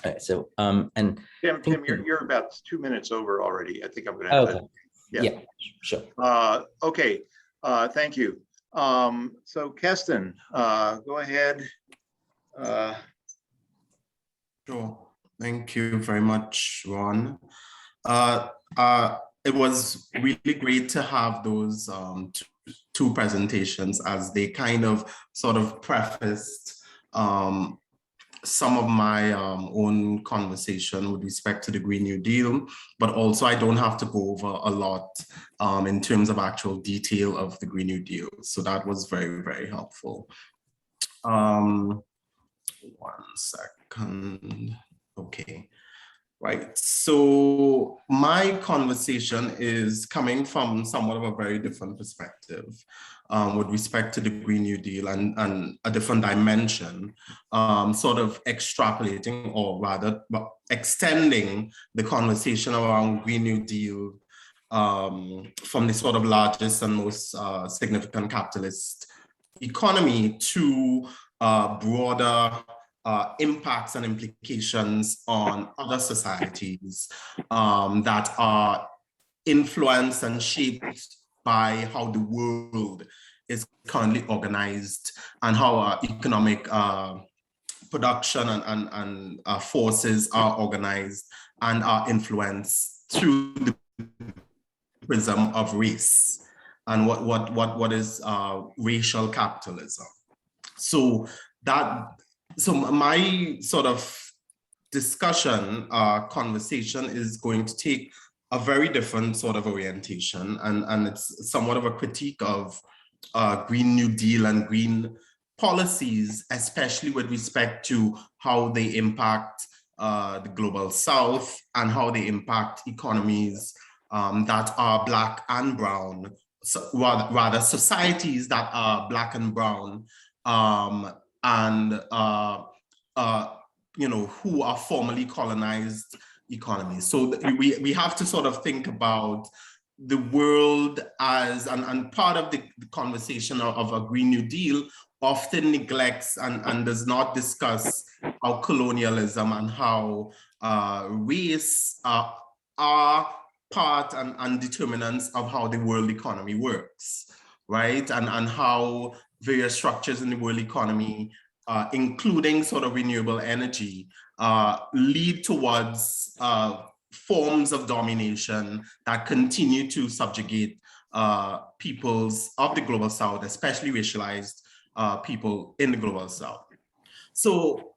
All right, so and Tim, you're about 2 minutes over already. I think I'm going to have okay. Yeah, sure. Okay, thank you. So Keston, go ahead. Sure. Thank you very much, Ron. It was really great to have those two presentations, as they kind of sort of prefaced some of my own conversation with respect to the Green New Deal, but also I don't have to go over a lot in terms of actual detail of the Green New Deal. So that was very, very helpful. 1 second. Okay. Right. So my conversation is coming from somewhat of a very different perspective with respect to the Green New Deal and a different dimension, sort of extrapolating, or rather extending the conversation around Green New Deal from the sort of largest and most significant capitalist economy to broader impacts and implications on other societies that are influenced and shaped by how the world is currently organized and how our economic production and forces are organized and are influenced through the prism of race and what is racial capitalism. So my sort of discussion, conversation is going to take a very different sort of orientation, and it's somewhat of a critique of Green New Deal and green policies, especially with respect to how they impact the global South and how they impact economies that are Black and brown, so rather societies that are Black and brown, and who are formerly colonized economies. So we have to sort of think about the world as, and part of the conversation of a Green New Deal often neglects and does not discuss how colonialism and how race are part and determinants of how the world economy works, right? And how various structures in the world economy, including sort of renewable energy, lead towards forms of domination that continue to subjugate peoples of the global South, especially racialized people in the global South. So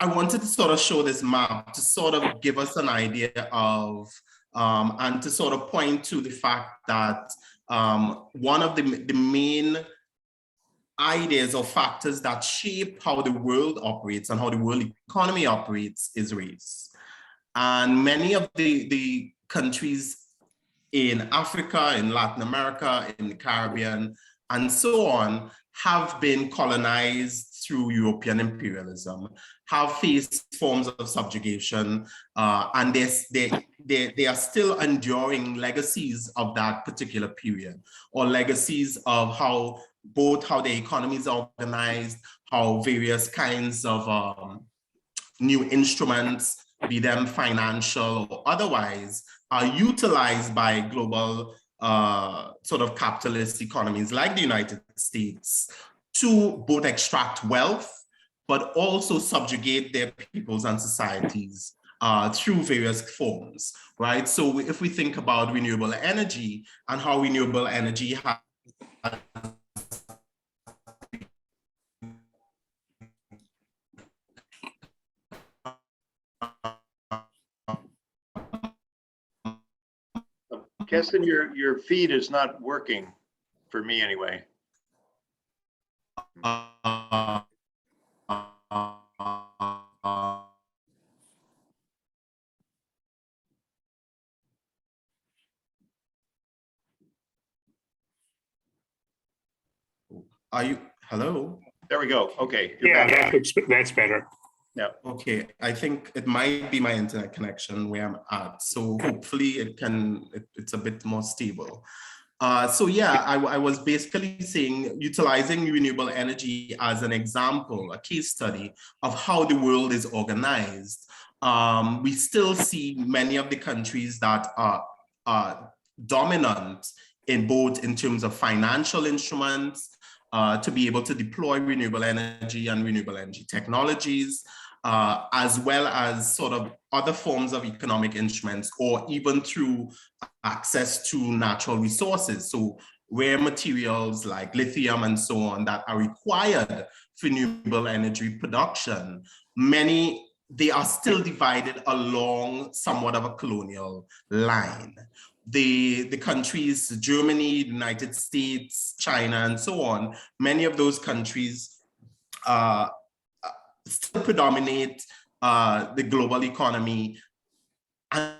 I wanted to sort of show this map to sort of give us an idea of, and to sort of point to the fact that one of the main ideas or factors that shape how the world operates and how the world economy operates is race. And many of the countries in Africa, in Latin America, in the Caribbean, and so on have been colonized through European imperialism, have faced forms of subjugation, and they are still enduring legacies of that particular period, or legacies of how the economies are organized, how various kinds of new instruments, be them financial or otherwise, are utilized by global sort of capitalist economies like the United States to both extract wealth, but also subjugate their peoples and societies through various forms, right? So if we think about renewable energy and how renewable energy has Keston, your feed is not working for me anyway. Are you, hello? There we go. Okay. Yeah, that's better. Yeah. Okay, I think it might be my internet connection where I'm at. So hopefully it's a bit more stable. So yeah, I was basically saying utilizing renewable energy as an example, a case study of how the world is organized. We still see many of the countries that are dominant in terms of financial instruments to be able to deploy renewable energy and renewable energy technologies, as well as sort of other forms of economic instruments, or even through access to natural resources. So rare materials like lithium and so on that are required for renewable energy production, they are still divided along somewhat of a colonial line. The countries, Germany, the United States, China, and so on, many of those countries still predominate the global economy, and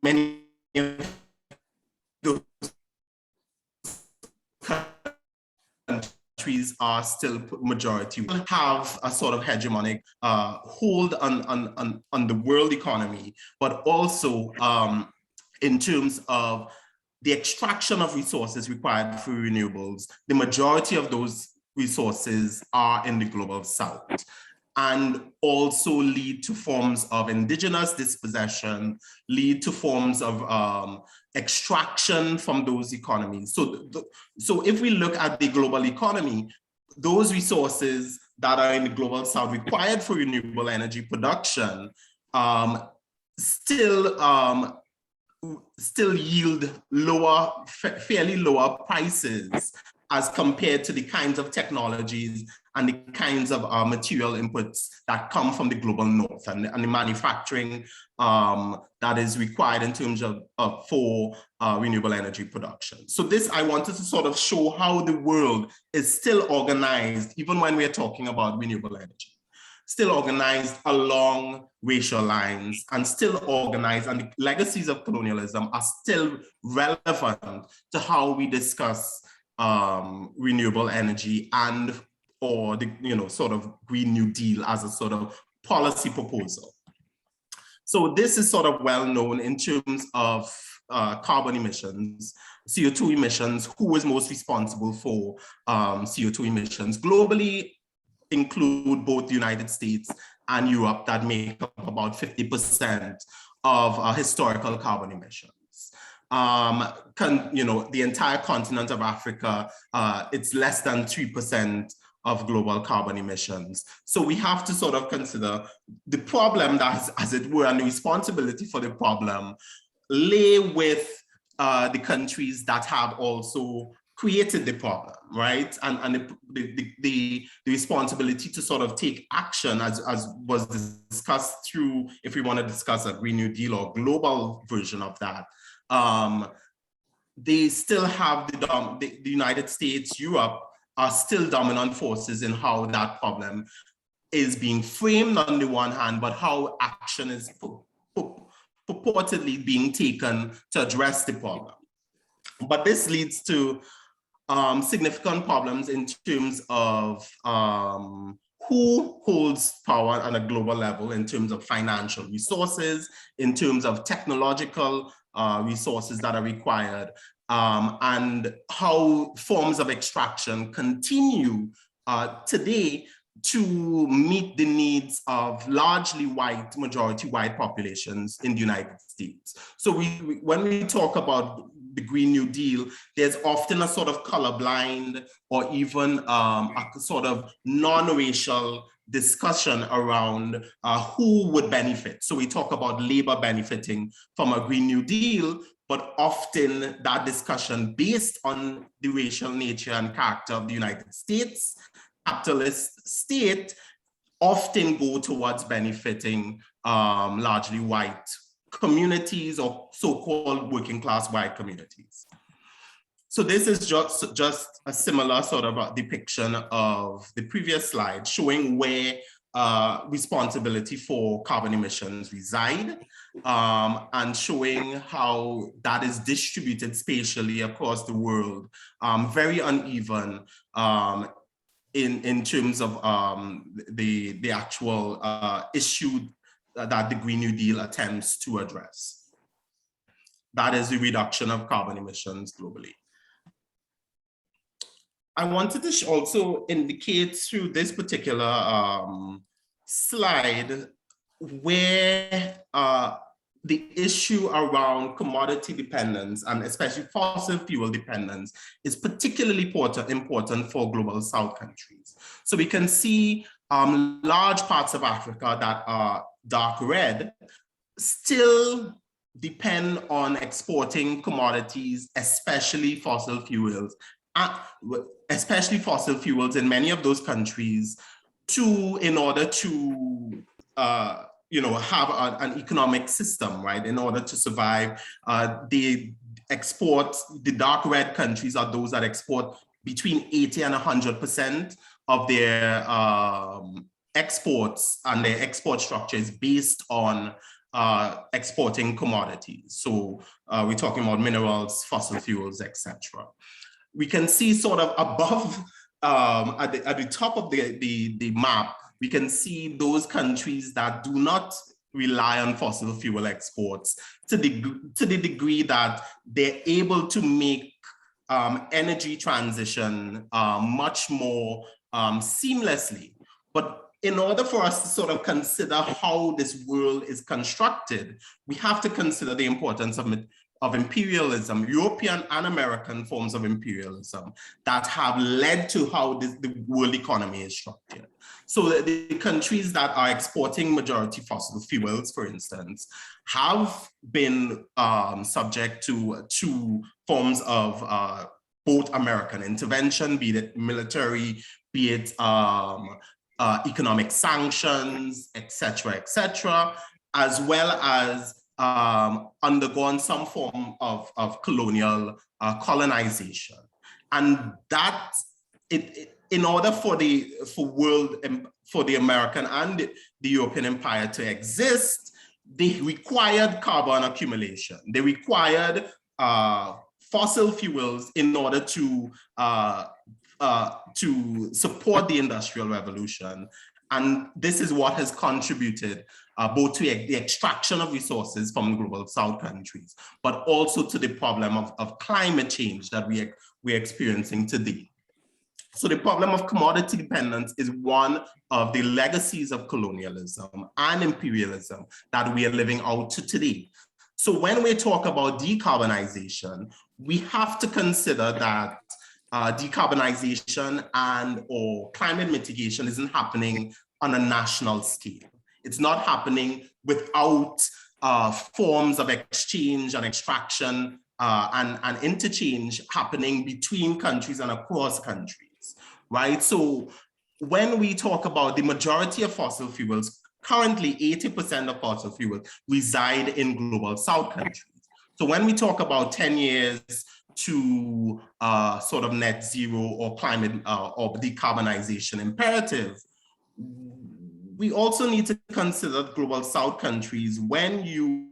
many of those countries are still majority, have a sort of hegemonic hold on the world economy, but also in terms of the extraction of resources required for renewables, the majority of those resources are in the global south, and also lead to forms of indigenous dispossession, lead to forms of extraction from those economies. So if we look at the global economy, those resources that are in the global south required for renewable energy production still yield fairly lower prices as compared to the kinds of technologies and the kinds of material inputs that come from the global north, and the manufacturing that is required in terms of for renewable energy production. So this, I wanted to sort of show how the world is still organized, even when we're talking about renewable energy, still organized along racial lines, and still organized, and the legacies of colonialism are still relevant to how we discuss renewable energy and or the sort of Green New Deal as a sort of policy proposal. So this is sort of well known in terms of carbon emissions, CO2 emissions, who is most responsible for CO2 emissions globally, include both the United States and Europe, that make up about 50% of historical carbon emissions. The entire continent of Africa, it's less than 3% of global carbon emissions. So we have to sort of consider the problem that, as it were, and the responsibility for the problem lay with the countries that have also created the problem, right? And the responsibility to sort of take action, as was discussed through, if we want to discuss a Green New Deal or global version of that, they still have the United States, Europe are still dominant forces in how that problem is being framed on the one hand, but how action is purportedly being taken to address the problem. But this leads to significant problems in terms of who holds power on a global level in terms of financial resources, in terms of technological resources that are required, and how forms of extraction continue today to meet the needs of largely white, majority white populations in the United States. So when we talk about the Green New Deal, there's often a sort of colorblind or even a sort of non-racial discussion around who would benefit. So we talk about labor benefiting from a Green New Deal, but often that discussion based on the racial nature and character of the United States, capitalist state, often go towards benefiting largely white communities or so-called working class white communities. So this is just a similar sort of a depiction of the previous slide, showing where responsibility for carbon emissions reside, and showing how that is distributed spatially across the world, very uneven in terms of the actual issue that the Green New Deal attempts to address. That is the reduction of carbon emissions globally. I wanted to also indicate through this particular slide where the issue around commodity dependence and especially fossil fuel dependence is particularly important for global South countries. So we can see large parts of Africa that are dark red still depend on exporting commodities, especially fossil fuels in many of those countries in order to have an economic system, right? In order to survive, the dark red countries are those that export between 80 and 100% of their exports, and their export structure is based on exporting commodities. So we're talking about minerals, fossil fuels, etc. We can see sort of above, at the top of the map, we can see those countries that do not rely on fossil fuel exports to the degree that they're able to make energy transition much more seamlessly. But in order for us to sort of consider how this world is constructed, we have to consider the importance of imperialism, European and American forms of imperialism that have led to how the world economy is structured. So the countries that are exporting majority fossil fuels, for instance, have been subject to two forms of both American intervention, be it military, be it economic sanctions, etc., as well as undergone some form of colonial colonization. And that, in order for the American and the European empire to exist, they required carbon accumulation. They required fossil fuels in order to support the Industrial Revolution. And this is what has contributed both to the extraction of resources from global South countries, but also to the problem of climate change that we're experiencing today. So the problem of commodity dependence is one of the legacies of colonialism and imperialism that we are living out to today. So when we talk about decarbonization, we have to consider that decarbonization or climate mitigation isn't happening on a national scale. It's not happening without forms of exchange and extraction and interchange happening between countries and across countries, right? So when we talk about the majority of fossil fuels, currently 80% of fossil fuels reside in global South countries. So when we talk about 10 years to sort of net zero or climate or decarbonization imperative, we also need to consider global South countries when you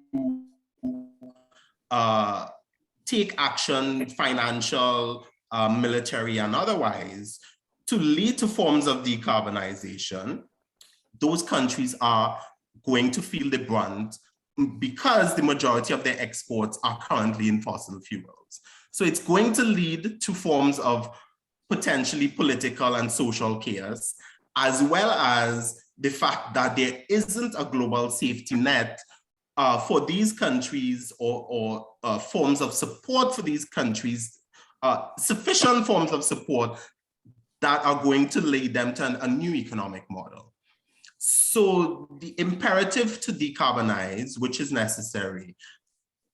take action, financial military and otherwise, to lead to forms of decarbonization, those countries are going to feel the brunt because the majority of their exports are currently in fossil fuels. So it's going to lead to forms of potentially political and social chaos, as well as the fact that there isn't a global safety net for these countries or forms of support for these countries, sufficient forms of support that are going to lead them to a new economic model. So the imperative to decarbonize, which is necessary,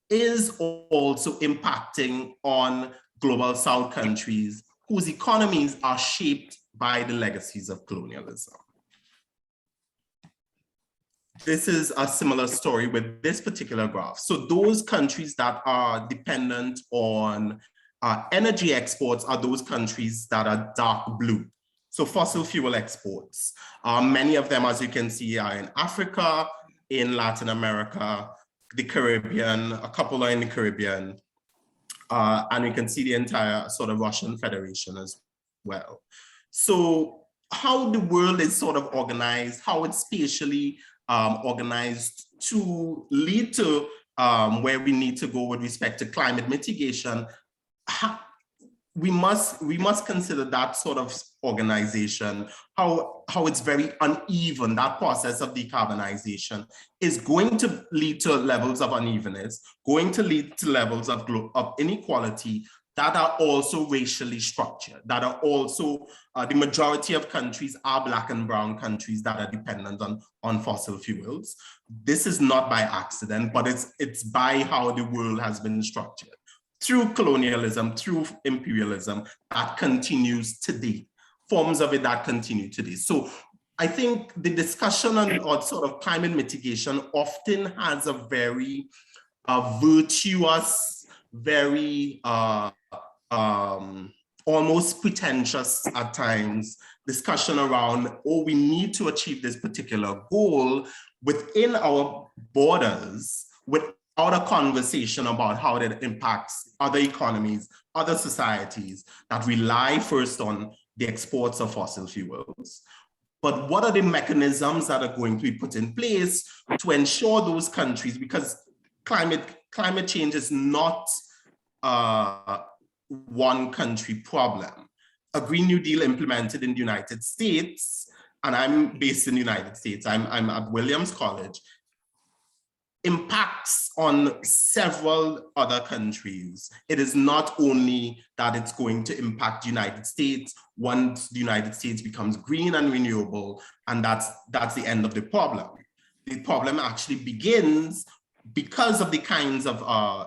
is also impacting on global South countries whose economies are shaped by the legacies of colonialism. This is a similar story with this particular graph. So those countries that are dependent on energy exports are those countries that are dark blue. So fossil fuel exports. Many of them, as you can see, are in Africa, in Latin America, the Caribbean, a couple are in the Caribbean, and we can see the entire sort of Russian Federation as well. So how the world is sort of organized, how it's spatially organized to lead to where we need to go with respect to climate mitigation, we must consider that sort of organization, how it's very uneven. That process of decarbonization is going to lead to levels of unevenness, going to lead to levels of inequality that are also racially structured, that are also, the majority of countries are Black and brown countries that are dependent on fossil fuels. This is not by accident, but it's by how the world has been structured. Through colonialism, through imperialism, that continues today, forms of it that continue today. So I think the discussion on sort of climate mitigation often has a very virtuous, very almost pretentious at times discussion around, oh, we need to achieve this particular goal within our borders without a conversation about how that impacts other economies, other societies that rely first on the exports of fossil fuels. But what are the mechanisms that are going to be put in place to ensure those countries, because climate change is not one country problem. A Green New Deal implemented in the United States, and I'm based in the United States, I'm at Williams College, impacts on several other countries. It is not only that it's going to impact the United States once the United States becomes green and renewable, and that's the end of the problem. The problem actually begins because of the kinds of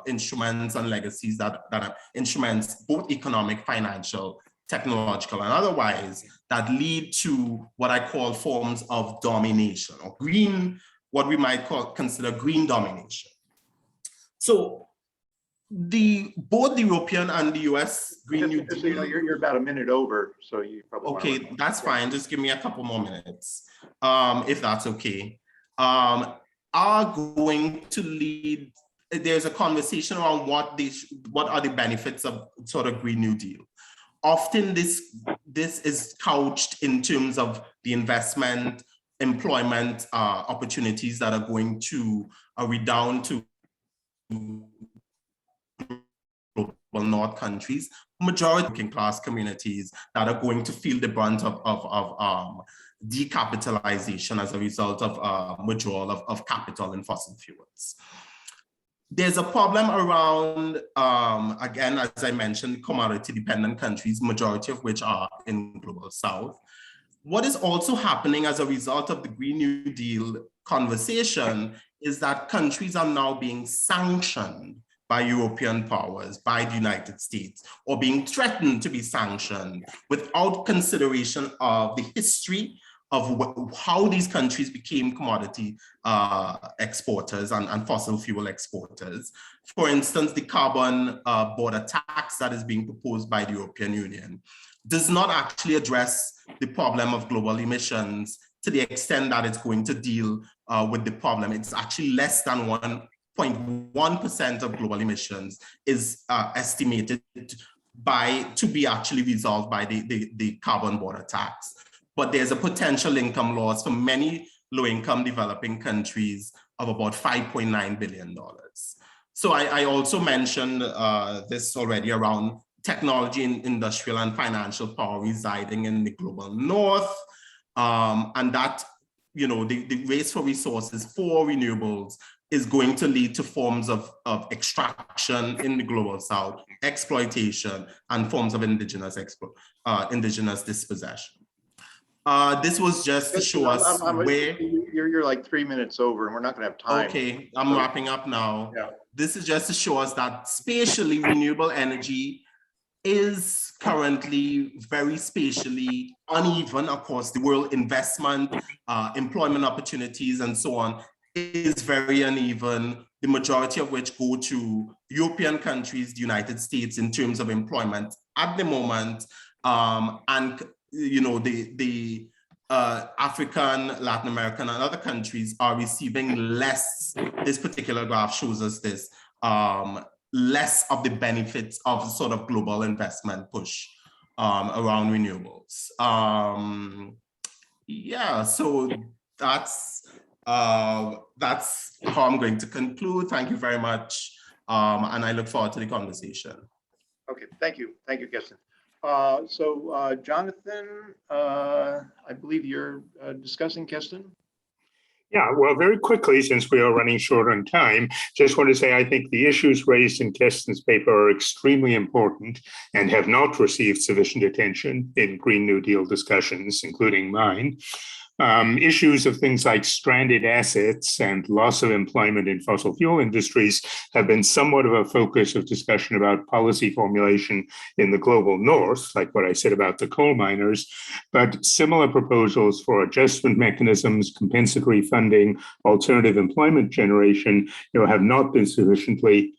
instruments and legacies that are instruments, both economic, financial, technological, and otherwise, that lead to what I call forms of domination, or green, what we might consider green domination. So both the European and the US Green New Deal. You know, you're about a minute over, so you probably okay, that's fine. Just give me a couple more minutes, if that's okay. Are going to lead, there's a conversation around what are the benefits of sort of Green New Deal. Often this is couched in terms of the investment, employment opportunities that are going to redound to global North countries, majority working class communities that are going to feel the brunt of decapitalization as a result of withdrawal of capital in fossil fuels. There's a problem around, again, as I mentioned, commodity-dependent countries, majority of which are in Global South. What is also happening as a result of the Green New Deal conversation is that countries are now being sanctioned by European powers, by the United States, or being threatened to be sanctioned without consideration of the history of how these countries became commodity exporters and fossil fuel exporters. For instance, the carbon border tax that is being proposed by the European Union does not actually address the problem of global emissions to the extent that it's going to deal with the problem. It's actually less than 1.1% of global emissions is estimated to be actually resolved by the carbon border tax. But there's a potential income loss for many low-income developing countries of about $5.9 billion. So I also mentioned this already around technology and industrial and financial power residing in the global north, and that, you know, the race for resources for renewables is going to lead to forms of extraction in the global south, exploitation, and forms of indigenous dispossession. This was just to show us where... You're like 3 minutes over and we're not gonna have time. Okay, I'm wrapping up now. Yeah. This is just to show us that spatially renewable energy is currently very spatially uneven across the world. Investment, employment opportunities, and so on is very uneven, the majority of which go to European countries, the United States, in terms of employment at the moment. And you know, the African, Latin American, and other countries are receiving less. This particular graph shows us this, less of the benefits of sort of global investment push around renewables. Yeah, so that's how I'm going to conclude. Thank you very much, and I look forward to the conversation. Okay, thank you, Keston. Jonathan, I believe you're discussing Keston. Yeah, well, very quickly, since we are running short on time, just want to say I think the issues raised in Keston's paper are extremely important and have not received sufficient attention in Green New Deal discussions, including mine. Issues of things like stranded assets and loss of employment in fossil fuel industries have been somewhat of a focus of discussion about policy formulation in the global north, like what I said about the coal miners, but similar proposals for adjustment mechanisms, compensatory funding, alternative employment generation, have not been sufficiently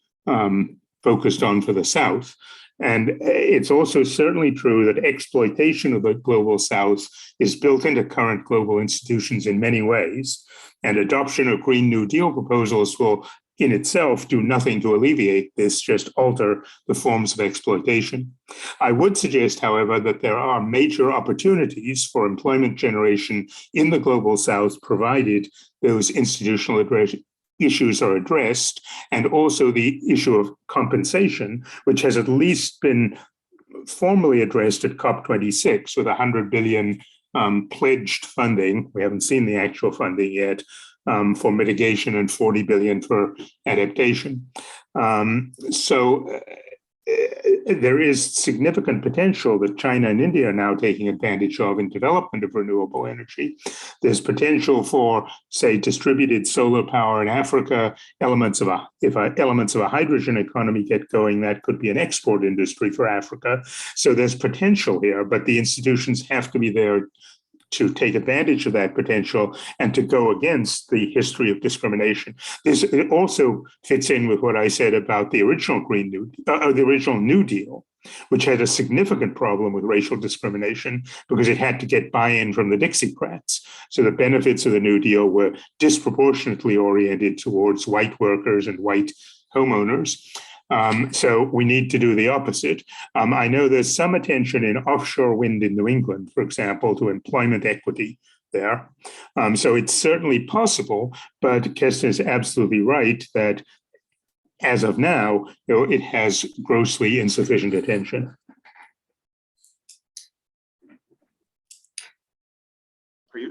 focused on for the South. And it's also certainly true that exploitation of the global South is built into current global institutions in many ways, and adoption of Green New Deal proposals will in itself do nothing to alleviate this, just alter the forms of exploitation. I would suggest, however, that there are major opportunities for employment generation in the global South, provided those institutional issues are addressed, and also the issue of compensation, which has at least been formally addressed at COP26 with $100 billion pledged funding. We haven't seen the actual funding yet for mitigation and $40 billion for adaptation. There is significant potential that China and India are now taking advantage of in development of renewable energy. There's potential for, say, distributed solar power in Africa. Elements of a hydrogen economy get going, that could be an export industry for Africa. So there's potential here, but the institutions have to be there to take advantage of that potential and to go against the history of discrimination. It also fits in with what I said about the original the original New Deal, which had a significant problem with racial discrimination because it had to get buy-in from the Dixiecrats. So the benefits of the New Deal were disproportionately oriented towards white workers and white homeowners. So we need to do the opposite. I know there's some attention in offshore wind in New England, for example, to employment equity there. So it's certainly possible, but Keston is absolutely right that as of now, it has grossly insufficient attention.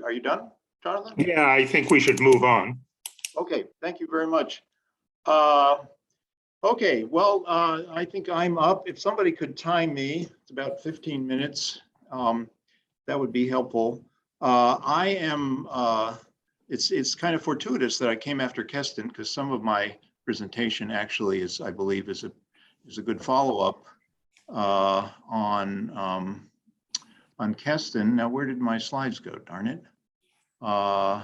Are you done, Jonathan? Yeah, I think we should move on. Okay, thank you very much. Okay, well, I think I'm up. If somebody could time me, it's about 15 minutes. That would be helpful. I am, it's kind of fortuitous that I came after Keston because some of my presentation actually is, I believe, is a good follow-up on Keston. Now, where did my slides go? Darn it. Okay,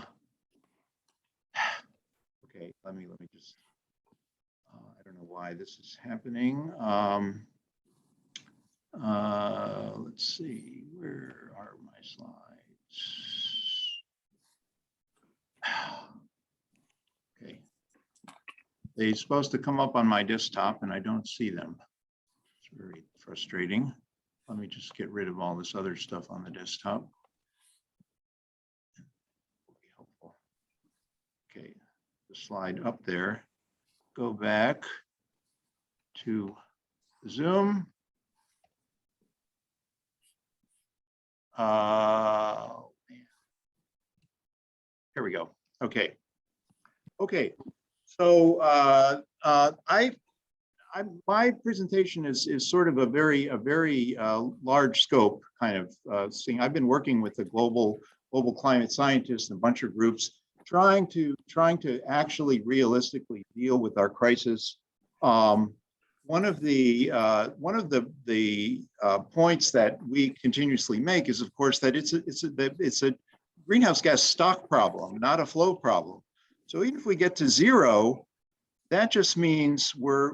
let me just. I don't know why this is happening. Let's see, where are my slides? Okay. They're supposed to come up on my desktop and I don't see them. It's very frustrating. Let me just get rid of all this other stuff on the desktop. Will be helpful. Okay, the slide up there. Go back to Zoom. Here we go. Okay. Okay. So my presentation is sort of a very large scope kind of thing. I've been working with the global climate scientists and a bunch of groups trying to actually realistically deal with our crisis. One of the points that we continuously make is, of course, that it's a greenhouse gas stock problem, not a flow problem. So even if we get to zero, that just means we're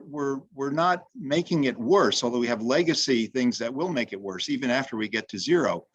not making it worse, although we have legacy things that will make it worse even after we get to zero.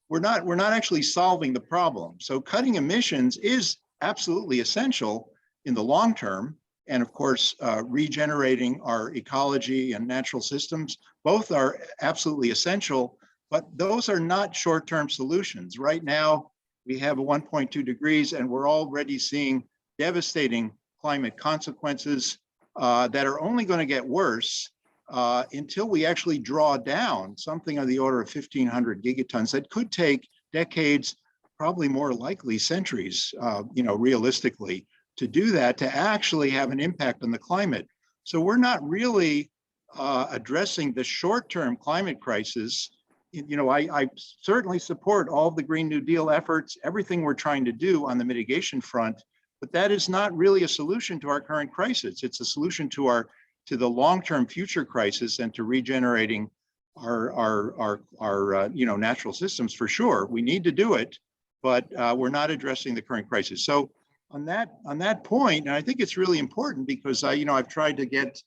We're not actually solving the problem. So cutting emissions is absolutely essential in the long term. And of course, regenerating our ecology and natural systems, both are absolutely essential, but those are not short-term solutions. Right now, we have a 1.2 degrees and we're already seeing devastating climate consequences that are only going to get worse until we actually draw down something on the order of 1,500 gigatons. That could take decades, probably more likely centuries, realistically, to do that, to actually have an impact on the climate. So we're not really addressing the short-term climate crisis. I certainly support all of the Green New Deal efforts, everything we're trying to do on the mitigation front, but that is not really a solution to our current crisis. It's a solution to the long-term future crisis and to regenerating our natural systems for sure. We need to do it, but we're not addressing the current crisis. So on that point, and I think it's really important because I've tried to get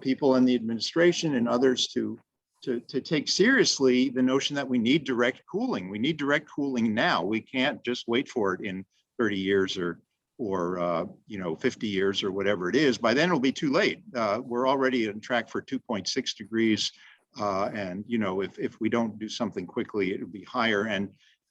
people in the administration and others to take seriously the notion that we need direct cooling. We need direct cooling now. We can't just wait for it in 30 years or 50 years or whatever it is. By then it'll be too late. We're already on track for 2.6 degrees. And if we don't do something quickly, it'll be higher.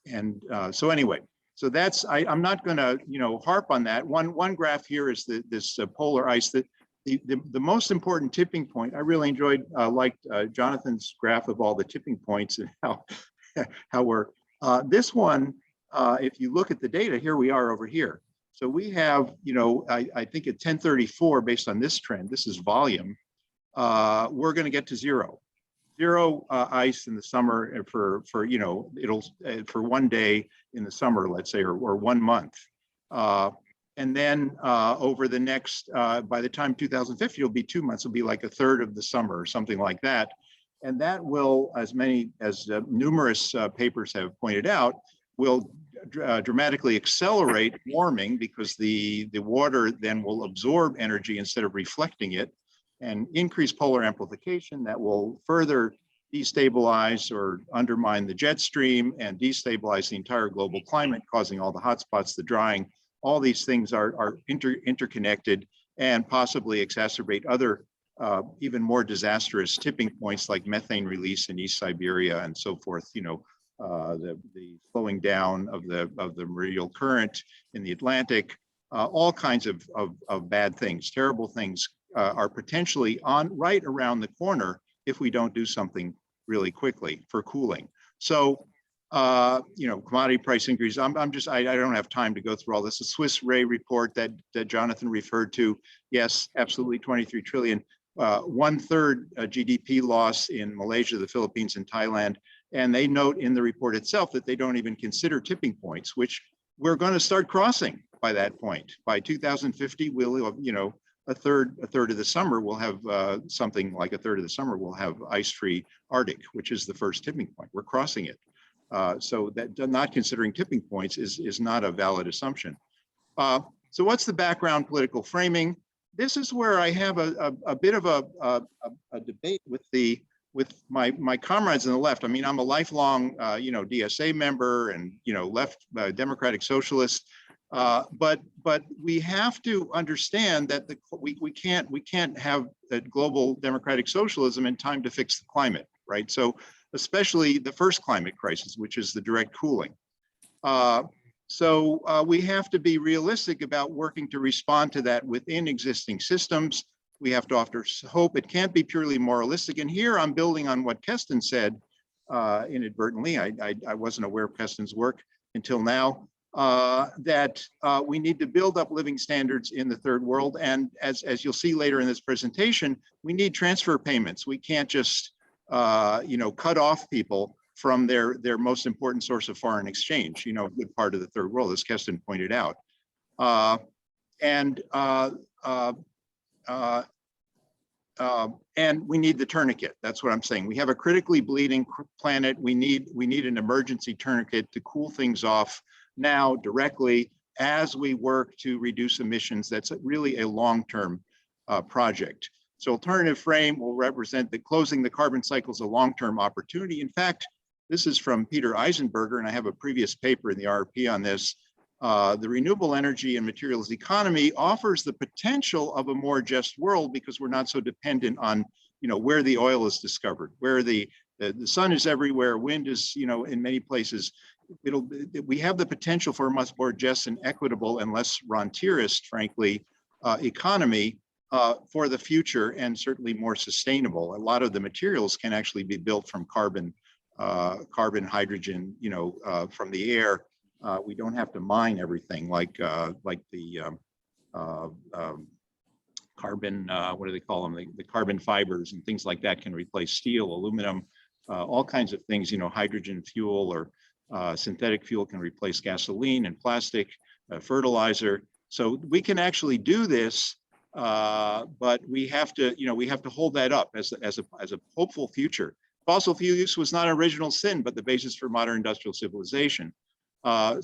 And so anyway, so that's, I'm not gonna, harp on that. One graph here is this polar ice. That the most important tipping point, I really enjoyed, liked Jonathan's graph of all the tipping points and how we're, this one, if you look at the data, here we are over here. So we have, I think at 1034, based on this trend, this is volume, we're going to get to zero ice in the summer for one day in the summer, let's say, or 1 month. And then over the next, by the time 2050, it'll be 2 months, it'll be like a third of the summer or something like that. And that will, as numerous papers have pointed out, will dramatically accelerate warming because the water then will absorb energy instead of reflecting it, and increase polar amplification that will further destabilize or undermine the jet stream and destabilize the entire global climate, causing all the hotspots, the drying. All these things are interconnected and possibly exacerbate other even more disastrous tipping points like methane release in East Siberia and so forth. The slowing down of the meridional current in the Atlantic, all kinds of bad things, terrible things are potentially right around the corner if we don't do something really quickly for cooling. So, commodity price increase. I don't have time to go through all this. The Swiss Re report that Jonathan referred to, yes, absolutely, 23 trillion. 1/3 GDP loss in Malaysia, the Philippines, and Thailand. And they note in the report itself that they don't even consider tipping points, which we're going to start crossing by that point. By 2050, we'll have, a third of the summer we'll have something like a third of the summer we'll have ice-free Arctic, which is the first tipping point. We're crossing it. So that not considering tipping points is not a valid assumption. So what's the background political framing? This is where I have a bit of a debate with my comrades on the left. I mean, I'm a lifelong, DSA member and, left Democratic Socialist. But we have to understand that we can't have a global democratic socialism in time to fix the climate, right? So especially the first climate crisis, which is the direct cooling. So we have to be realistic about working to respond to that within existing systems. We have to offer hope. It can't be purely moralistic. And here I'm building on what Keston said inadvertently. I wasn't aware of Keston's work until now, that we need to build up living standards in the third world. And as you'll see later in this presentation, we need transfer payments. We can't just cut off people from their most important source of foreign exchange, a good part of the third world, as Keston pointed out. And we need the tourniquet. That's what I'm saying. We have a critically bleeding planet. We need an emergency tourniquet to cool things off now directly as we work to reduce emissions. That's really a long-term project. So alternative frame will represent that closing the carbon cycle is a long-term opportunity. In fact, this is from Peter Eisenberger, and I have a previous paper in the RP on this. The renewable energy and materials economy offers the potential of a more just world because we're not so dependent on, where the oil is discovered, where the sun is everywhere, wind is, in many places. We have the potential for a much more just and equitable and less rentierist, frankly, economy for the future, and certainly more sustainable. A lot of the materials can actually be built from carbon, hydrogen, from the air. We don't have to mine everything like the carbon, what do they call them? The carbon fibers and things like that can replace steel, aluminum, all kinds of things, hydrogen fuel or synthetic fuel can replace gasoline and plastic, fertilizer. So we can actually do this, but we have to hold that up as a hopeful future. Fossil fuel use was not an original sin, but the basis for modern industrial civilization. We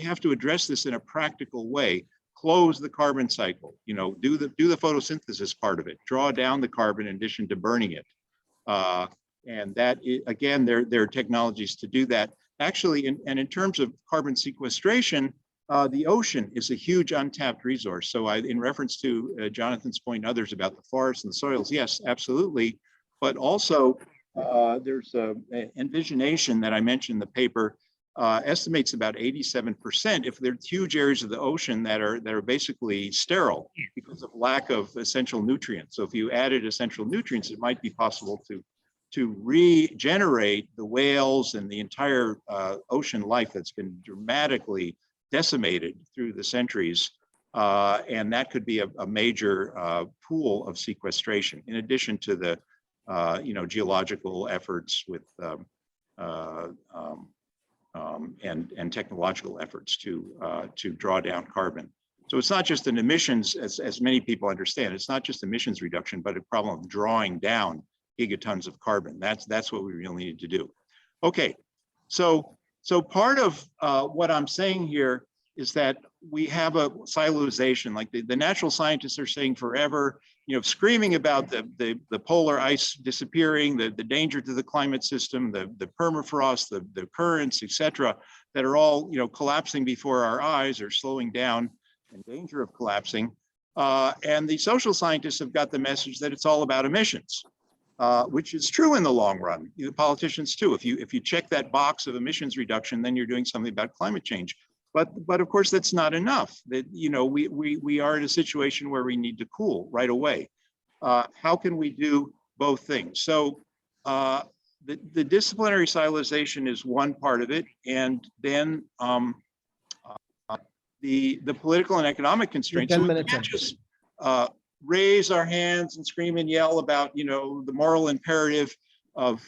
have to address this in a practical way. Close the carbon cycle. Do the photosynthesis part of it. Draw down the carbon in addition to burning it. And that again, there are technologies to do that. Actually, in terms of carbon sequestration, the ocean is a huge untapped resource. So in reference to Jonathan's point and others about the forests and the soils, yes, absolutely. But also there's envisionation that I mentioned in the paper estimates about 87% if there are huge areas of the ocean that are basically sterile because of lack of essential nutrients. So if you added essential nutrients, it might be possible to regenerate the whales and the entire ocean life that's been dramatically decimated through the centuries. And that could be a major pool of sequestration, in addition to the geological efforts with and technological efforts to draw down carbon. So it's not just an emissions, as many people understand, it's not just emissions reduction, but a problem of drawing down gigatons of carbon. That's what we really need to do. Okay, so part of what I'm saying here is that we have a siloization, like the natural scientists are saying forever, screaming about the polar ice disappearing, the danger to the climate system, the permafrost, the currents, et cetera, that are all collapsing before our eyes or slowing down in danger of collapsing. And the social scientists have got the message that it's all about emissions, which is true in the long run. The politicians too. If you check that box of emissions reduction, then you're doing something about climate change. But of course, that's not enough. That we are in a situation where we need to cool right away. How can we do both things? So the disciplinary siloization is one part of it, and then the political and economic constraints. So we can't just raise our hands and scream and yell about the moral imperative of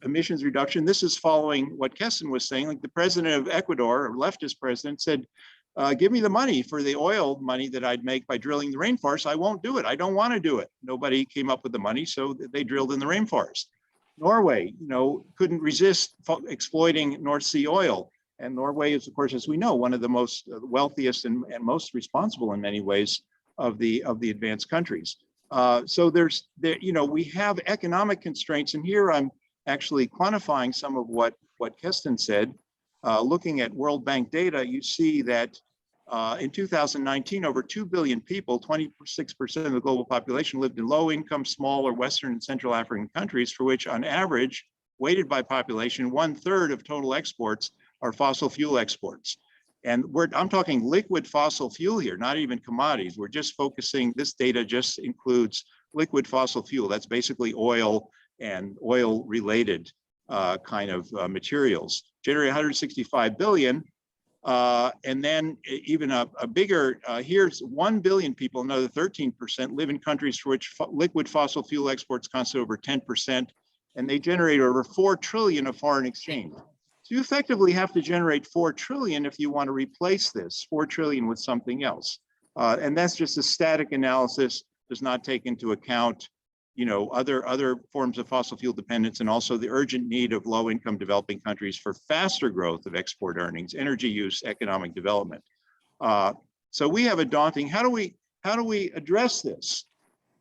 emissions reduction. This is following what Keston was saying. Like the president of Ecuador, or leftist president, said, give me the money for the oil money that I'd make by drilling the rainforest. I won't do it. I don't want to do it. Nobody came up with the money, so they drilled in the rainforest. Norway, couldn't resist exploiting North Sea oil. And Norway is, of course, as we know, one of the most wealthiest and most responsible in many ways of the advanced countries. So we have economic constraints, and here I'm actually quantifying some of what Keston said. looking at World Bank data, you see that in 2019, over 2 billion people, 26% of the global population, lived in low-income, small or Western and Central African countries, for which on average, weighted by population, 1/3 of total exports are fossil fuel exports. And I'm talking liquid fossil fuel here, not even commodities. We're just focusing, this data just includes liquid fossil fuel. That's basically oil and oil-related kind of materials. Generate 165 billion. And then even a bigger, here's 1 billion people, another 13%, live in countries for which liquid fossil fuel exports constitute over 10%, and they generate over 4 trillion of foreign exchange. So you effectively have to generate 4 trillion if you want to replace this 4 trillion with something else. And that's just a static analysis, does not take into account, you know, other forms of fossil fuel dependence, and also the urgent need of low-income developing countries for faster growth of export earnings, energy use, economic development. So we have a daunting, how do we address this?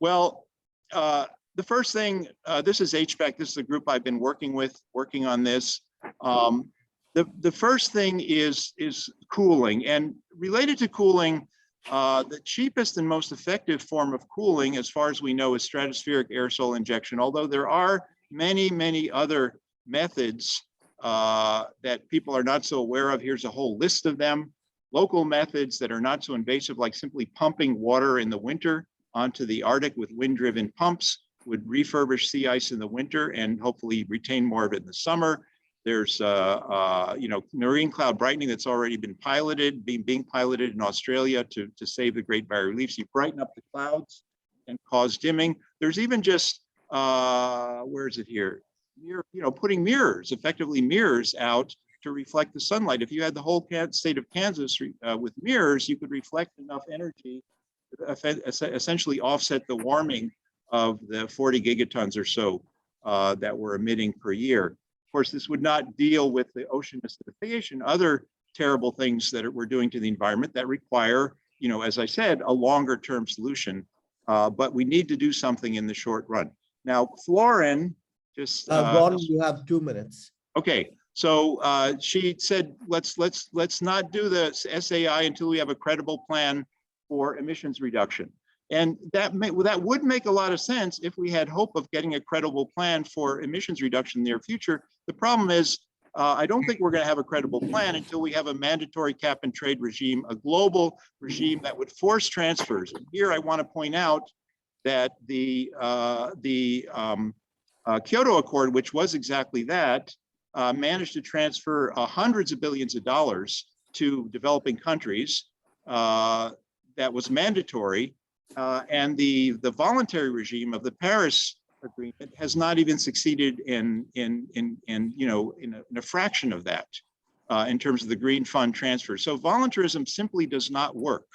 Well, the first thing, this is HVAC, this is a group I've been working on this. The first thing is cooling, and related to cooling, the cheapest and most effective form of cooling, as far as we know, is stratospheric aerosol injection, although there are many other methods that people are not so aware of. Here's a whole list of them. Local methods that are not so invasive, like simply pumping water in the winter onto the Arctic with wind-driven pumps, would refurbish sea ice in the winter and hopefully retain more of it in the summer. There's you know, marine cloud brightening that's already been piloted, being piloted in Australia to save the Great Barrier Reef. So you brighten up the clouds and cause dimming. There's even just, where is it here? You know, putting mirrors, effectively mirrors out to reflect the sunlight. If you had the whole state of Kansas with mirrors, you could reflect enough energy to essentially offset the warming of the 40 gigatons or so that we're emitting per year. Of course, this would not deal with the ocean acidification, other terrible things that we're doing to the environment that require, you know, as I said, a longer term solution, but we need to do something in the short run. Now, fluorine, just- Ron, you have 2 minutes. Okay, so she said, let's not do the SAI until we have a credible plan for emissions reduction. And that would make a lot of sense if we had hope of getting a credible plan for emissions reduction in the near future. The problem is, I don't think we're going to have a credible plan until we have a mandatory cap and trade regime, a global regime that would force transfers. And here I want to point out that the Kyoto Accord, which was exactly that, managed to transfer hundreds of billions of dollars to developing countries. That was mandatory. And the voluntary regime of the Paris Agreement has not even succeeded in a fraction of that in terms of the green fund transfer. So voluntarism simply does not work.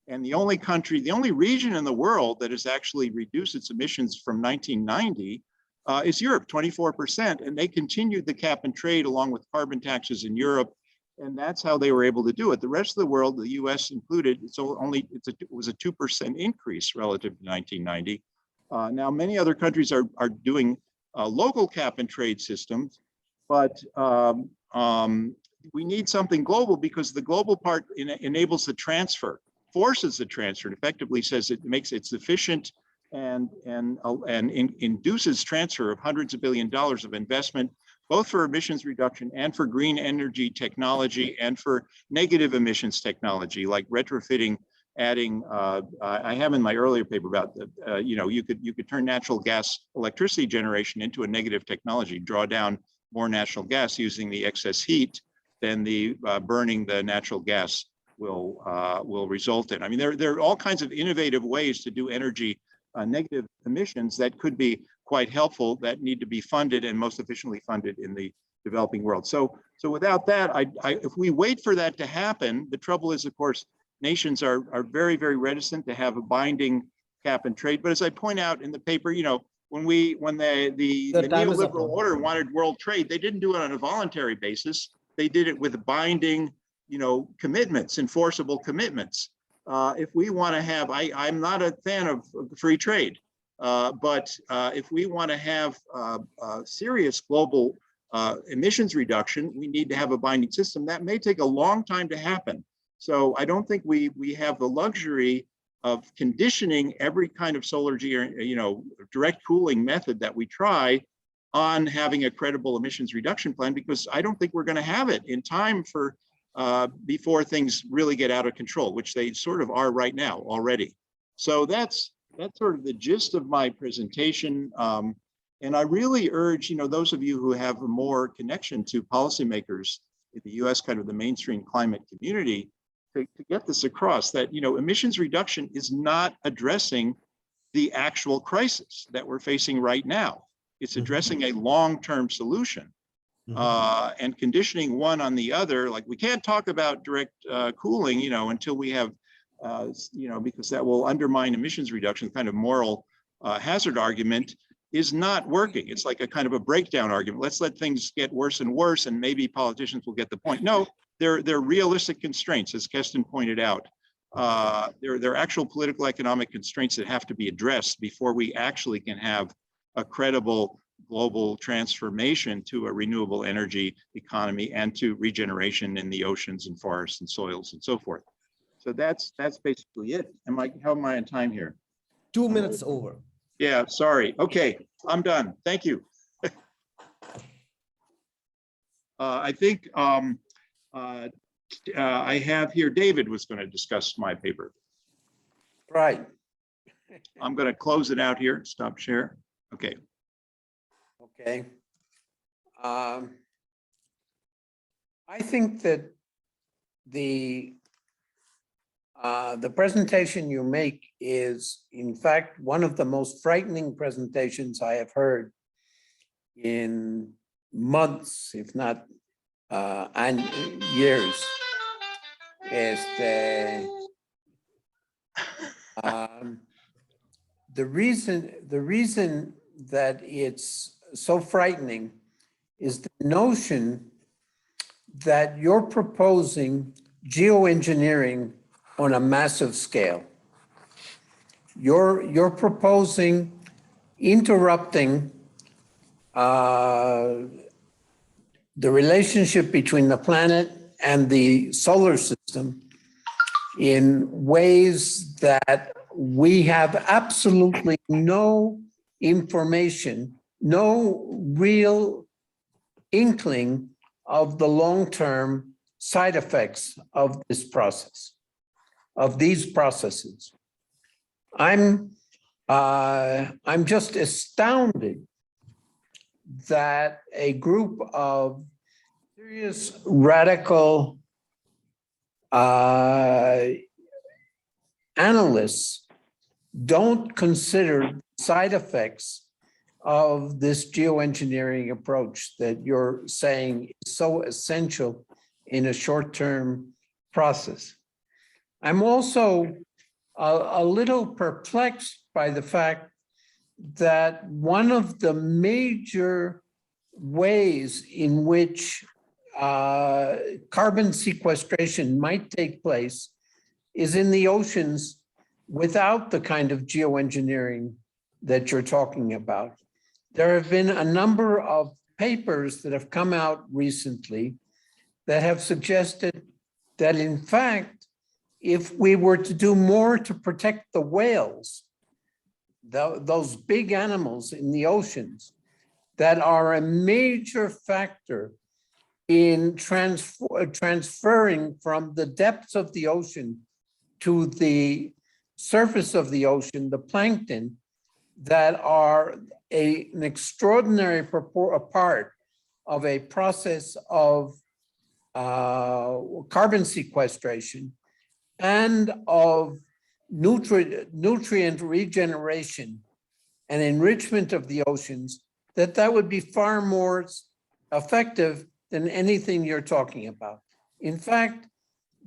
And the only country, the only region in the world that has actually reduced its emissions from 1990 is Europe, 24%. And they continued the cap and trade along with carbon taxes in Europe. And that's how they were able to do it. The rest of the world, the US included, it was a 2% increase relative to 1990. Now, many other countries are doing local cap and trade systems, but we need something global because the global part enables the transfer, forces the transfer, and effectively says it makes it sufficient and induces transfer of hundreds of billions of dollars of investment, both for emissions reduction and for green energy technology and for negative emissions technology, like retrofitting, adding, I have in my earlier paper about the, you could turn natural gas electricity generation into a negative technology, draw down more natural gas using the excess heat than the burning the natural gas will result in. I mean, there are all kinds of innovative ways to do energy negative emissions that could be quite helpful, that need to be funded and most efficiently funded in the developing world. So without that, if we wait for that to happen, the trouble is, of course, nations are very, very reticent to have a binding cap and trade. But as I point out in the paper, when the neoliberal order wanted world trade, they didn't do it on a voluntary basis. They did it with binding, commitments, enforceable commitments. If we want to have, I'm not a fan of free trade, but if we want to have serious global emissions reduction, we need to have a binding system. That may take a long time to happen. So I don't think we have the luxury of conditioning every kind of solar direct cooling method that we try on having a credible emissions reduction plan, because I don't think we're going to have it in time for before things really get out of control, which they sort of are right now already. So that's sort of the gist of my presentation. And I really urge, those of you who have a more connection to policymakers in the US, kind of the mainstream climate community, to get this across, that, emissions reduction is not addressing the actual crisis that we're facing right now. It's addressing a long-term solution. And conditioning one on the other, like we can't talk about direct cooling, until we have, because that will undermine emissions reduction, kind of moral hazard argument, is not working. It's like a kind of a breakdown argument. Let's let things get worse and worse, and maybe politicians will get the point. No, they're realistic constraints, as Keston pointed out. They're actual political economic constraints that have to be addressed before we actually can have a credible global transformation to a renewable energy economy and to regeneration in the oceans and forests and soils and so forth. So that's basically it. How am I on time here? 2 minutes over. Yeah, sorry. Okay, I'm done. Thank you. I think I have here, David was going to discuss my paper. Right. I'm going to close it out here. Stop share. Okay. Okay. I think that the presentation you make is, in fact, one of the most frightening presentations I have heard in months, if not and years. The reason that it's so frightening is the notion that you're proposing geoengineering on a massive scale. You're proposing interrupting the relationship between the planet and the solar system in ways that we have absolutely no information, no real inkling of the long-term side effects of this process, of these processes. I'm just astounded that a group of serious radical analysts don't consider side effects of this geoengineering approach that you're saying is so essential in a short-term process. I'm also a little perplexed by the fact that one of the major ways in which carbon sequestration might take place is in the oceans without the kind of geoengineering that you're talking about. There have been a number of papers that have come out recently that have suggested that, in fact, if we were to do more to protect the whales, those big animals in the oceans that are a major factor in transferring from the depths of the ocean to the surface of the ocean, the plankton, that are an extraordinary part of a process of carbon sequestration and of nutrient regeneration and enrichment of the oceans, that would be far more effective than anything you're talking about. In fact,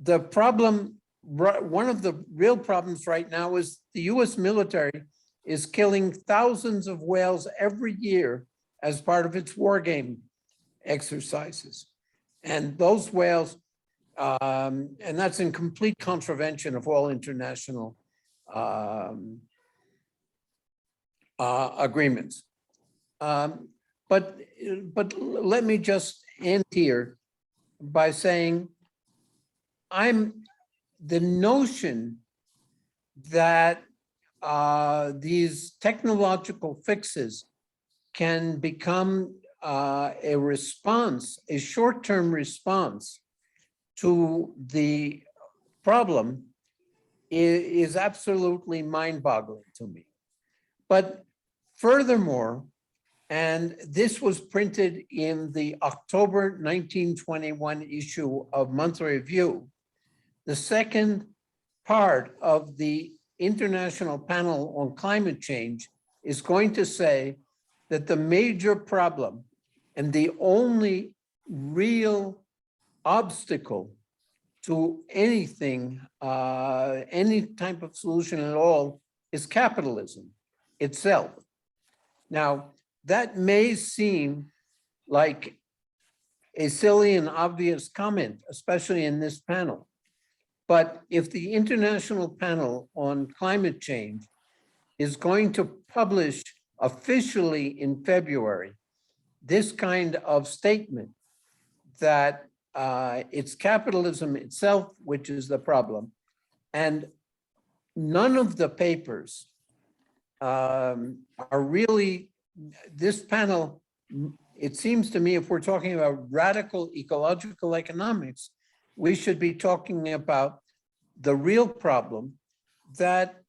the problem, one of the real problems right now is the US military is killing thousands of whales every year as part of its war game exercises. And those whales, and that's in complete contravention of all international agreements. But let me just end here by saying the notion that these technological fixes can become a response, a short-term response to the problem is absolutely mind-boggling to me. But furthermore, and this was printed in the October 1921 issue of Monthly Review, the second part of the International Panel on Climate Change is going to say that the major problem and the only real obstacle to anything, any type of solution at all, is capitalism itself. Now, that may seem like a silly and obvious comment, especially in this panel. But if the International Panel on Climate Change is going to publish officially in February this kind of statement that it's capitalism itself which is the problem, and none of the papers are really, this panel, it seems to me, if we're talking about radical ecological economics, we should be talking about the real problem that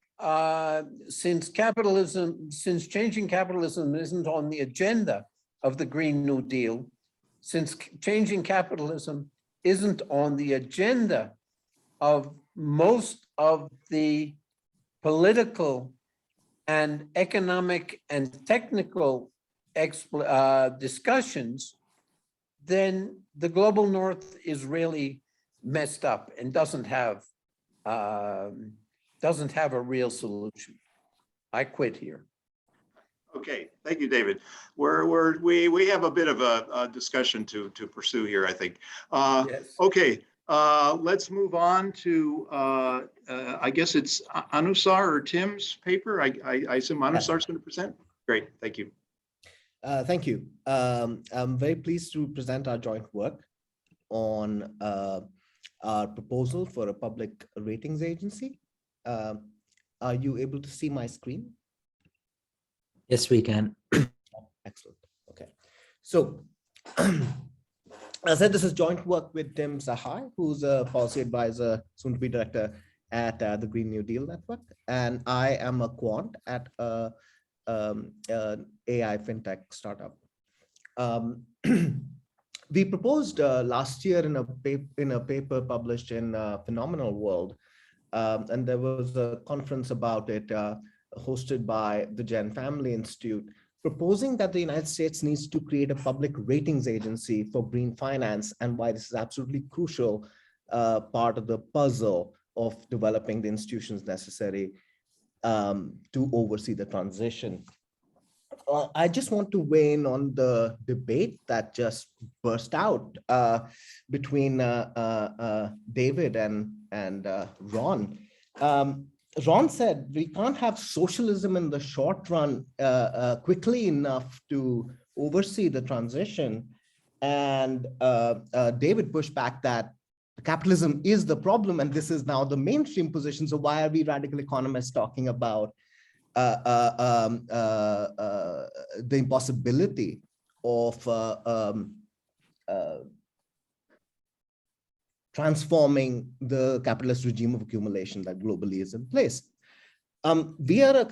since changing capitalism isn't on the agenda of the Green New Deal, since changing capitalism isn't on the agenda of most of the political and economic and technical discussions, then the global north is really messed up and doesn't have a real solution. I quit here. Okay, thank you, David. We have a bit of a discussion to pursue here, I think. Yes. Okay, let's move on to I guess it's Anusar or Tim's paper. I assume Anusar is going to present. Great, thank you. Thank you. I'm very pleased to present our joint work on our proposal for a public ratings agency. Are you able to see my screen? Yes, we can. Excellent. Okay. So, as I said, this is joint work with Tim Sahai, who's a policy advisor, soon to be director at the Green New Deal Network. And I am a quant at AI fintech startup. We proposed last year in a paper published in Phenomenal World, and there was a conference about it hosted by the Gen Family Institute, proposing that the United States needs to create a public ratings agency for green finance, and why this is absolutely crucial part of the puzzle of developing the institutions necessary to oversee the transition. I just want to weigh in on the debate that just burst out between David and Ron. Ron said we can't have socialism in the short run quickly enough to oversee the transition. And David pushed back that capitalism is the problem, and this is now the mainstream position. So why are we radical economists talking about the impossibility of transforming the capitalist regime of accumulation that globally is in place? We are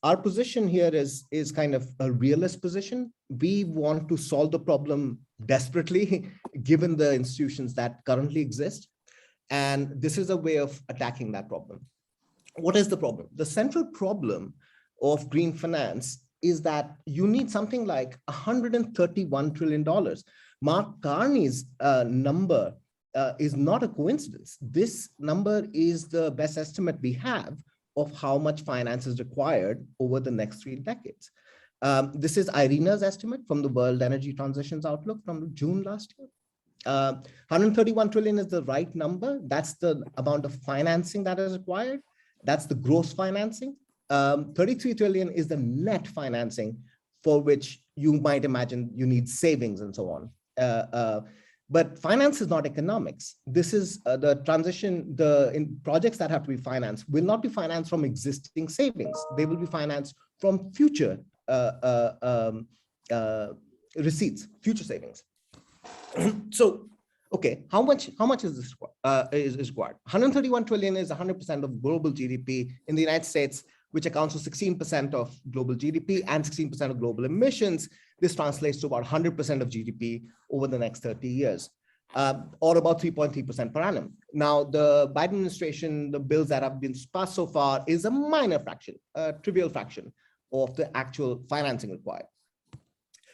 our position here is kind of a realist position. We want to solve the problem desperately, given the institutions that currently exist. And this is a way of attacking that problem. What is the problem? The central problem of green finance is that you need something like $131 trillion. Mark Carney's number is not a coincidence. This number is the best estimate we have of how much finance is required over the next 3 decades. This is Irina's estimate from the World Energy Transitions Outlook from June last year. 131 trillion is the right number. That's the amount of financing that is required. That's the gross financing. 33 trillion is the net financing for which you might imagine you need savings and so on. But finance is not economics. This is the transition, projects that have to be financed will not be financed from existing savings. They will be financed from future receipts, future savings. So, okay, how much is this is required? 131 trillion is 100% of global GDP in the United States, which accounts for 16% of global GDP and 16% of global emissions. This translates to about 100% of GDP over the next 30 years, or about 3.3% per annum. Now, the Biden administration, the bills that have been passed so far is a minor fraction, a trivial fraction of the actual financing required.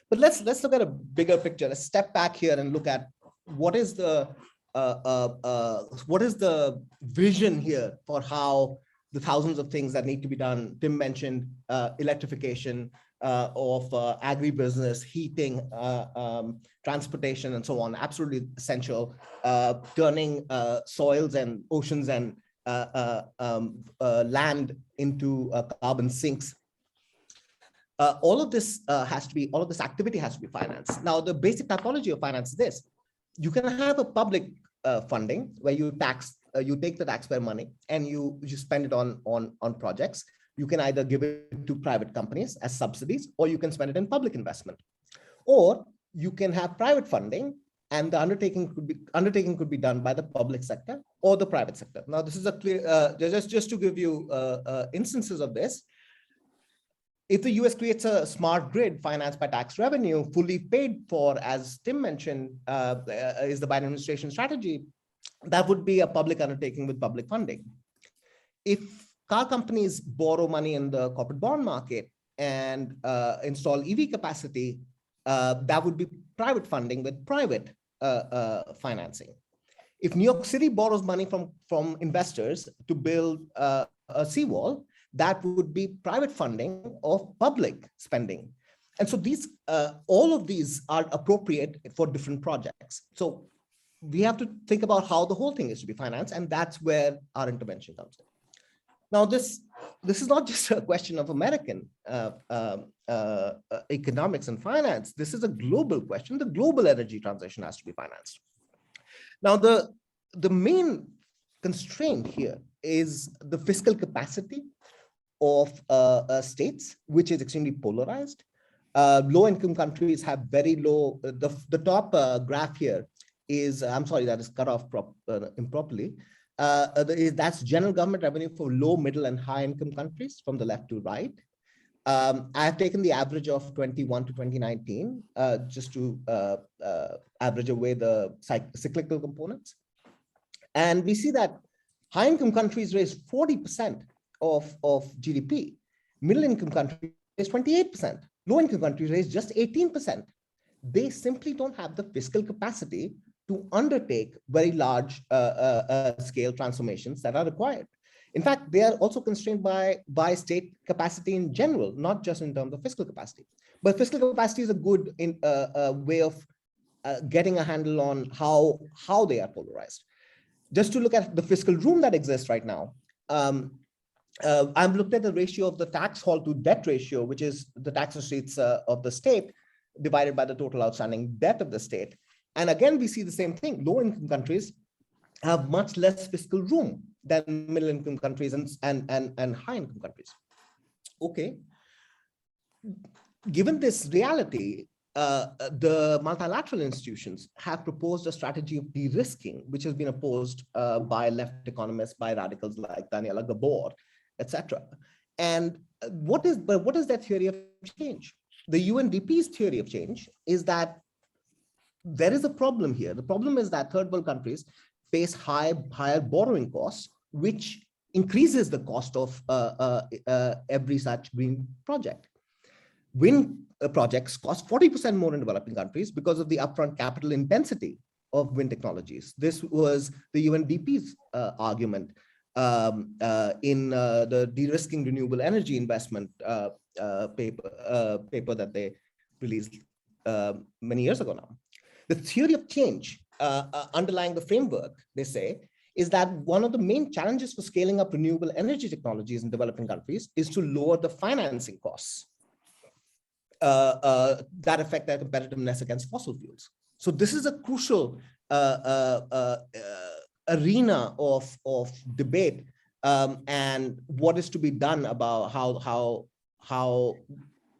But let's look at a bigger picture. Let's step back here and look at what is the vision here for how the thousands of things that need to be done. Tim mentioned electrification of agribusiness, heating, transportation, and so on. Absolutely essential. Turning soils and oceans and land into carbon sinks. All of this activity has to be financed. Now, the basic typology of finance is this: you can have a public funding where you take the taxpayer money and you spend it on projects. You can either give it to private companies as subsidies, or you can spend it in public investment. Or you can have private funding, and the undertaking could be done by the public sector or the private sector. Now, this is a clear, just to give you instances of this. If the US creates a smart grid financed by tax revenue, fully paid for, as Tim mentioned, is the Biden administration strategy, that would be a public undertaking with public funding. If car companies borrow money in the corporate bond market and install EV capacity, that would be private funding with private financing. If New York City borrows money from investors to build a seawall, that would be private funding of public spending. And so all of these are appropriate for different projects. So we have to think about how the whole thing is to be financed, and that's where our intervention comes in. Now, this is not just a question of American economics and finance. This is a global question. The global energy transition has to be financed. Now, the main constraint here is the fiscal capacity of states, which is extremely polarized. Low-income countries have very low, the top graph here is, I'm sorry, that is cut off improperly. That's general government revenue for low, middle, and high-income countries from the left to right. I have taken the average of 21 to 2019, just to average away the cyclical components. And we see that high-income countries raise 40% of GDP. Middle-income countries raise 28%. Low-income countries raise just 18%. They simply don't have the fiscal capacity to undertake very large scale transformations that are required. In fact, they are also constrained by state capacity in general, not just in terms of fiscal capacity. But fiscal capacity is a good way of getting a handle on how they are polarized. Just to look at the fiscal room that exists right now, I've looked at the ratio of the tax haul to debt ratio, which is the tax receipts of the state divided by the total outstanding debt of the state. And again, we see the same thing. Low-income countries have much less fiscal room than middle-income countries and high-income countries. Okay. Given this reality, the multilateral institutions have proposed a strategy of de-risking, which has been opposed by left economists, by radicals like Daniela Gabor, etc. And what is their theory of change? The UNDP's theory of change is that there is a problem here. The problem is that third world countries face higher borrowing costs, which increases the cost of every such green project. Wind projects cost 40% more in developing countries because of the upfront capital intensity of wind technologies. This was the UNDP's argument in the de-risking renewable energy investment paper that they released many years ago now. The theory of change underlying the framework, they say, is that one of the main challenges for scaling up renewable energy technologies in developing countries is to lower the financing costs. that affect their competitiveness against fossil fuels. So this is a crucial arena of debate, and what is to be done about how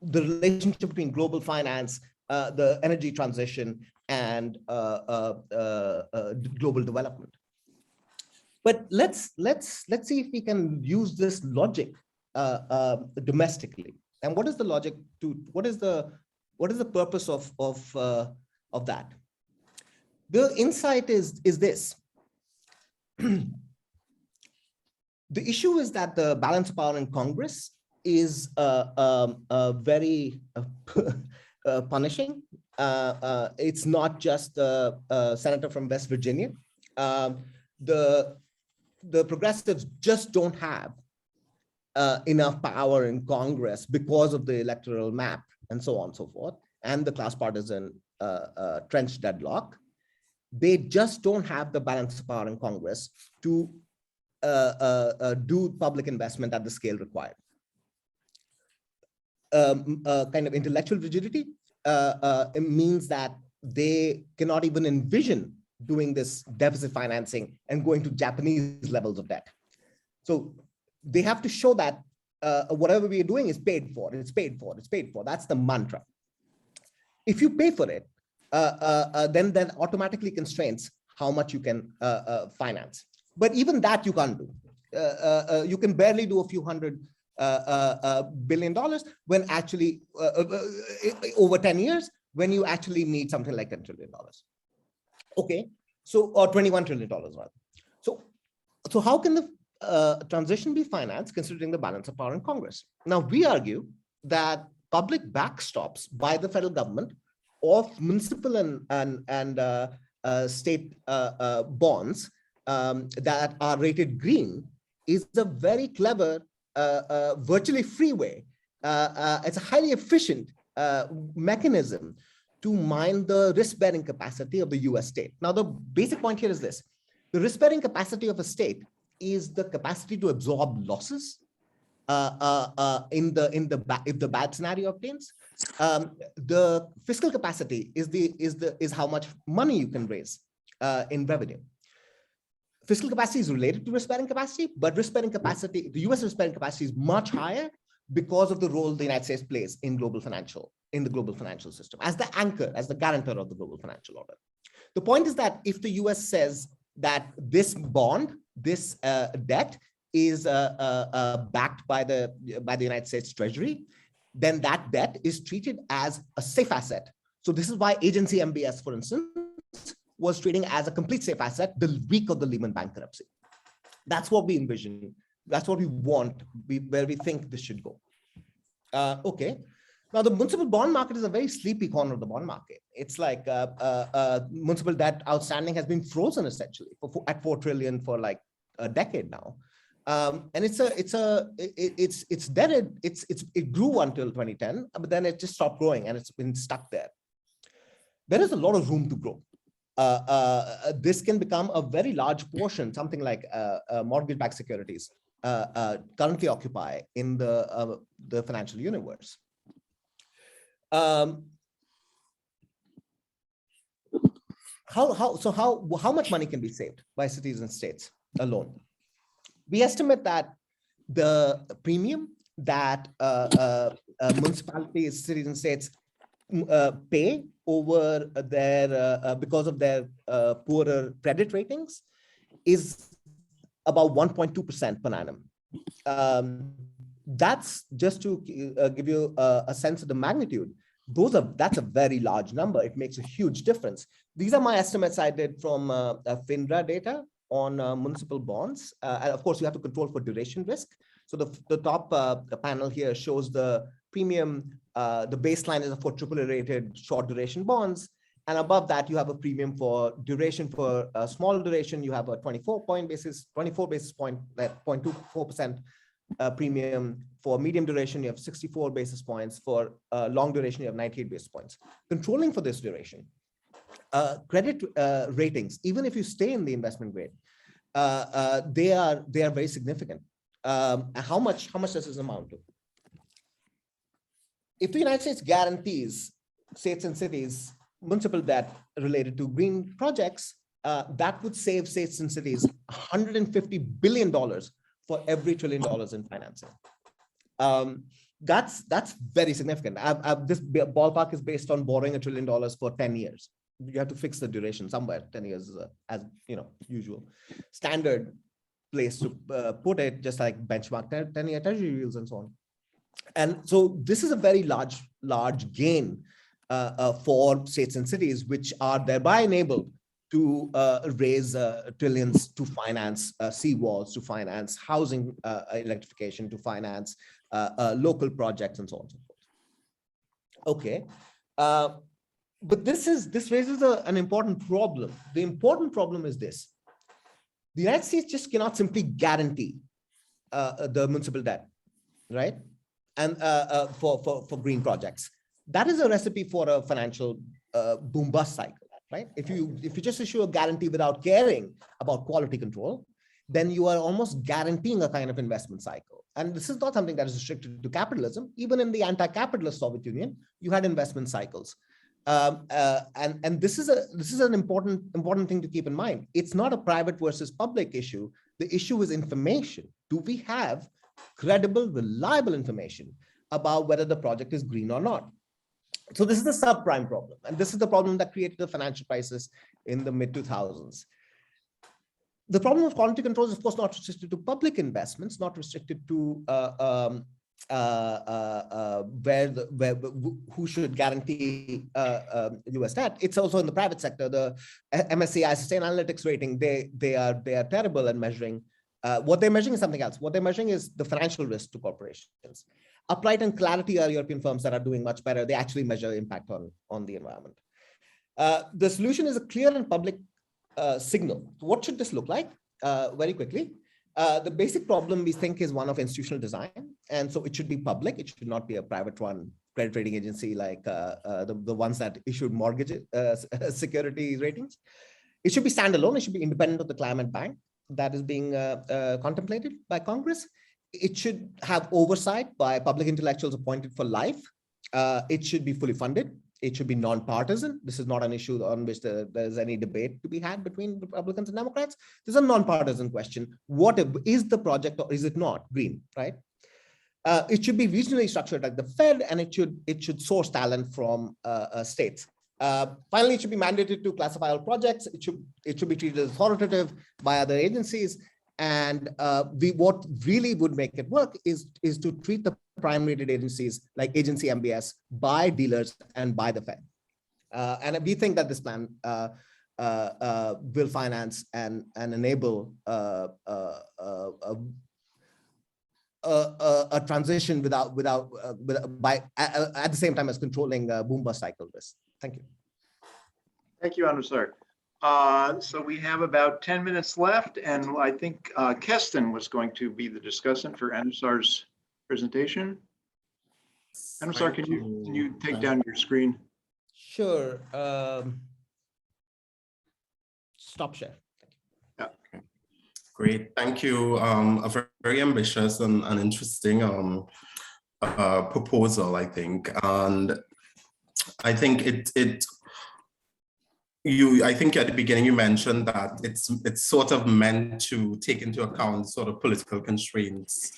the relationship between global finance, the energy transition, and global development. But let's see if we can use this logic domestically. And what is the logic to what is the purpose of that? The insight is this. The issue is that the balance of power in Congress is very punishing. It's not just the senator from West Virginia. The progressives just don't have enough power in Congress because of the electoral map and so on and so forth, and the class partisan trench deadlock. They just don't have the balance of power in Congress to do public investment at the scale required. Kind of intellectual rigidity it means that they cannot even envision doing this deficit financing and going to Japanese levels of debt. So they have to show that whatever we are doing is paid for. It's paid for. It's paid for. That's the mantra. If you pay for it, then that automatically constrains how much you can finance. But even that you can't do. You can barely do a few $100 billion when actually over 10 years, when you actually need something like $10 trillion. Okay, so or $21 trillion rather. So how can the transition be financed considering the balance of power in Congress? Now we argue that public backstops by the federal government of municipal and state bonds that are rated green is a very clever, virtually free way. It's a highly efficient mechanism to mine the risk-bearing capacity of the US state. Now, the basic point here is this. The risk-bearing capacity of a state is the capacity to absorb losses if the bad scenario obtains. The fiscal capacity is how much money you can raise in revenue. Fiscal capacity is related to risk-bearing capacity, but risk-bearing capacity, the US risk-bearing capacity is much higher because of the role the United States plays in the global financial system, as the anchor, as the guarantor of the global financial order. The point is that if the US says that this bond, this debt is backed by the United States Treasury, then that debt is treated as a safe asset. So this is why agency MBS, for instance, was treating as a complete safe asset the week of the Lehman bankruptcy. That's what we envision. That's what we want, where we think this should go. Okay. Now, the municipal bond market is a very sleepy corner of the bond market. It's like municipal debt outstanding has been frozen essentially at 4 trillion for like a decade now. And it grew until 2010, but then it just stopped growing and it's been stuck there. There is a lot of room to grow. This can become a very large portion, something like mortgage-backed securities currently occupy in the financial universe. How much money can be saved by cities and states alone? We estimate that the premium that municipalities, cities, and states pay over their because of their poorer credit ratings is about 1.2% per annum. That's just to give you a sense of the magnitude. That's a very large number. It makes a huge difference. These are my estimates I did from FINRA data on municipal bonds. And of course, you have to control for duration risk. So the top panel here shows the premium. The baseline is for AAA rated short duration bonds. And above that, you have a premium for duration. For small duration, you have a 24 basis point, 0.24% premium. For medium duration, you have 64 basis points. For long duration, you have 98 basis points. Controlling for this duration, credit ratings, even if you stay in the investment grade, they are very significant. How much does this amount to? if the United States guarantees states and cities municipal debt related to green projects, that would save states and cities $150 billion for every $1 trillion in financing. That's very significant. This ballpark is based on borrowing $1 trillion for 10 years. You have to fix the duration somewhere. 10 years is as usual standard place to put it, just like benchmark 10-year treasury yields and so on. And so this is a very large gain for states and cities, which are thereby enabled to raise trillions to finance seawalls, to finance housing electrification, to finance local projects, and so on and so forth. Okay, but this raises an important problem. The important problem is this: the United States just cannot simply guarantee the municipal debt, right? And for green projects. That is a recipe for a financial boom bust cycle, right? If you just issue a guarantee without caring about quality control, then you are almost guaranteeing a kind of investment cycle. And this is not something that is restricted to capitalism. Even in the anti-capitalist Soviet Union, you had investment cycles. And this is an important thing to keep in mind. It's not a private versus public issue. The issue is information. Do we have credible, reliable information about whether the project is green or not? So this is the subprime problem. And this is the problem that created the financial crisis in the mid-2000s. The problem of quality control is, of course, not restricted to public investments, not restricted to who should guarantee US debt. It's also in the private sector. The MSCI Sustainalytics rating, they are terrible at measuring. What they're measuring is something else. What they're measuring is the financial risk to corporations. Upright and Clarity are European firms that are doing much better. They actually measure impact on the environment. The solution is a clear and public signal. What should this look like? Very quickly. The basic problem we think is one of institutional design. And so it should be public. It should not be a private one, credit rating agency like the ones that issued mortgage security ratings. It should be standalone. It should be independent of the climate bank that is being contemplated by Congress. It should have oversight by public intellectuals appointed for life. It should be fully funded. It should be nonpartisan. This is not an issue on which there's any debate to be had between Republicans and Democrats. This is a nonpartisan question. What is the project or is it not green, right? It should be regionally structured like the Fed, and it should source talent from states. Finally, it should be mandated to classify all projects. It should be treated as authoritative by other agencies. And what really would make it work is to treat the prime rated agencies like agency MBS by dealers and by the Fed. And we think that this plan will finance and enable a transition at the same time as controlling boom bust cycle risk. Thank you. Thank you, Anusar. So we have about 10 minutes left, and I think Keston was going to be the discussant for Anusar's presentation. Anusar, can you take down your screen? Sure. Stop share. Yeah. Okay. Great, thank you. A very ambitious and interesting proposal, I think, and I think I think at the beginning you mentioned that it's sort of meant to take into account sort of political constraints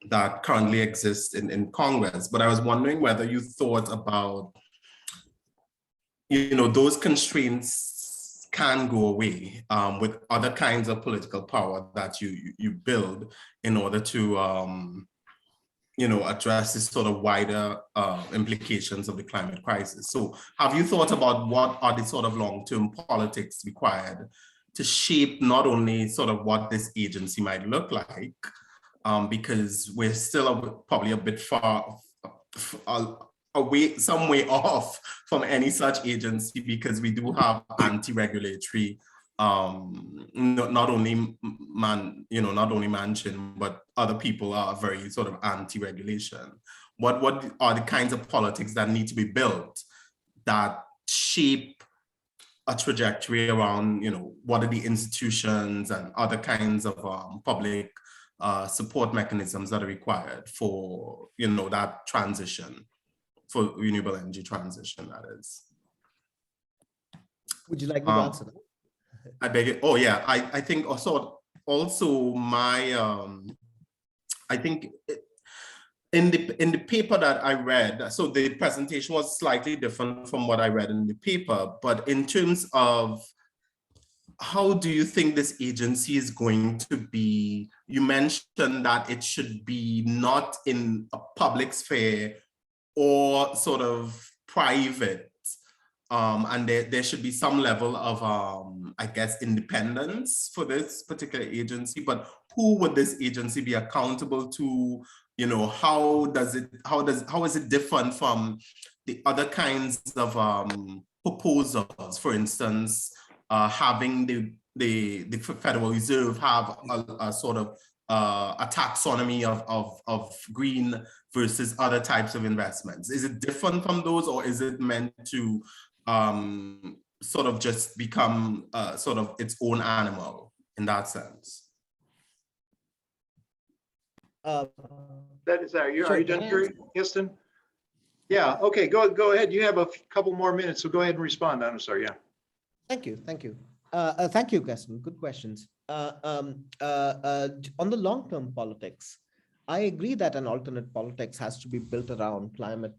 that currently exist in Congress. But I was wondering whether you thought about, those constraints can go away with other kinds of political power that you build in order to address this sort of wider implications of the climate crisis. So have you thought about what are the sort of long-term politics required to shape not only sort of what this agency might look like, because we're still probably a bit far away, some way off from any such agency, because we do have anti-regulatory not only Manchin, but other people are very sort of anti-regulation. What are the kinds of politics that need to be built that shape a trajectory around, what are the institutions and other kinds of public support mechanisms that are required for, that transition? for renewable energy transition, that is. Would you like me to answer that? I beg it. Oh yeah, I think also my I think in the paper that I read, so the presentation was slightly different from what I read in the paper, but in terms of how do you think this agency is going to be, you mentioned that it should be not in a public sphere or sort of private. And there should be some level of, I guess, independence for this particular agency. But who would this agency be accountable to? You know, how is it different from the other kinds of proposals? For instance, having the Federal Reserve have a sort of a taxonomy of green versus other types of investments. Is it different from those, or is it meant to sort of just become sort of its own animal in that sense? Are you Sure, done, can I Gary Houston? Yeah, okay, go ahead. You have a couple more minutes, so go ahead and respond. I'm sorry, yeah. Thank you. Thank you, Gaston. Good questions. On the long-term politics, I agree that an alternate politics has to be built around climate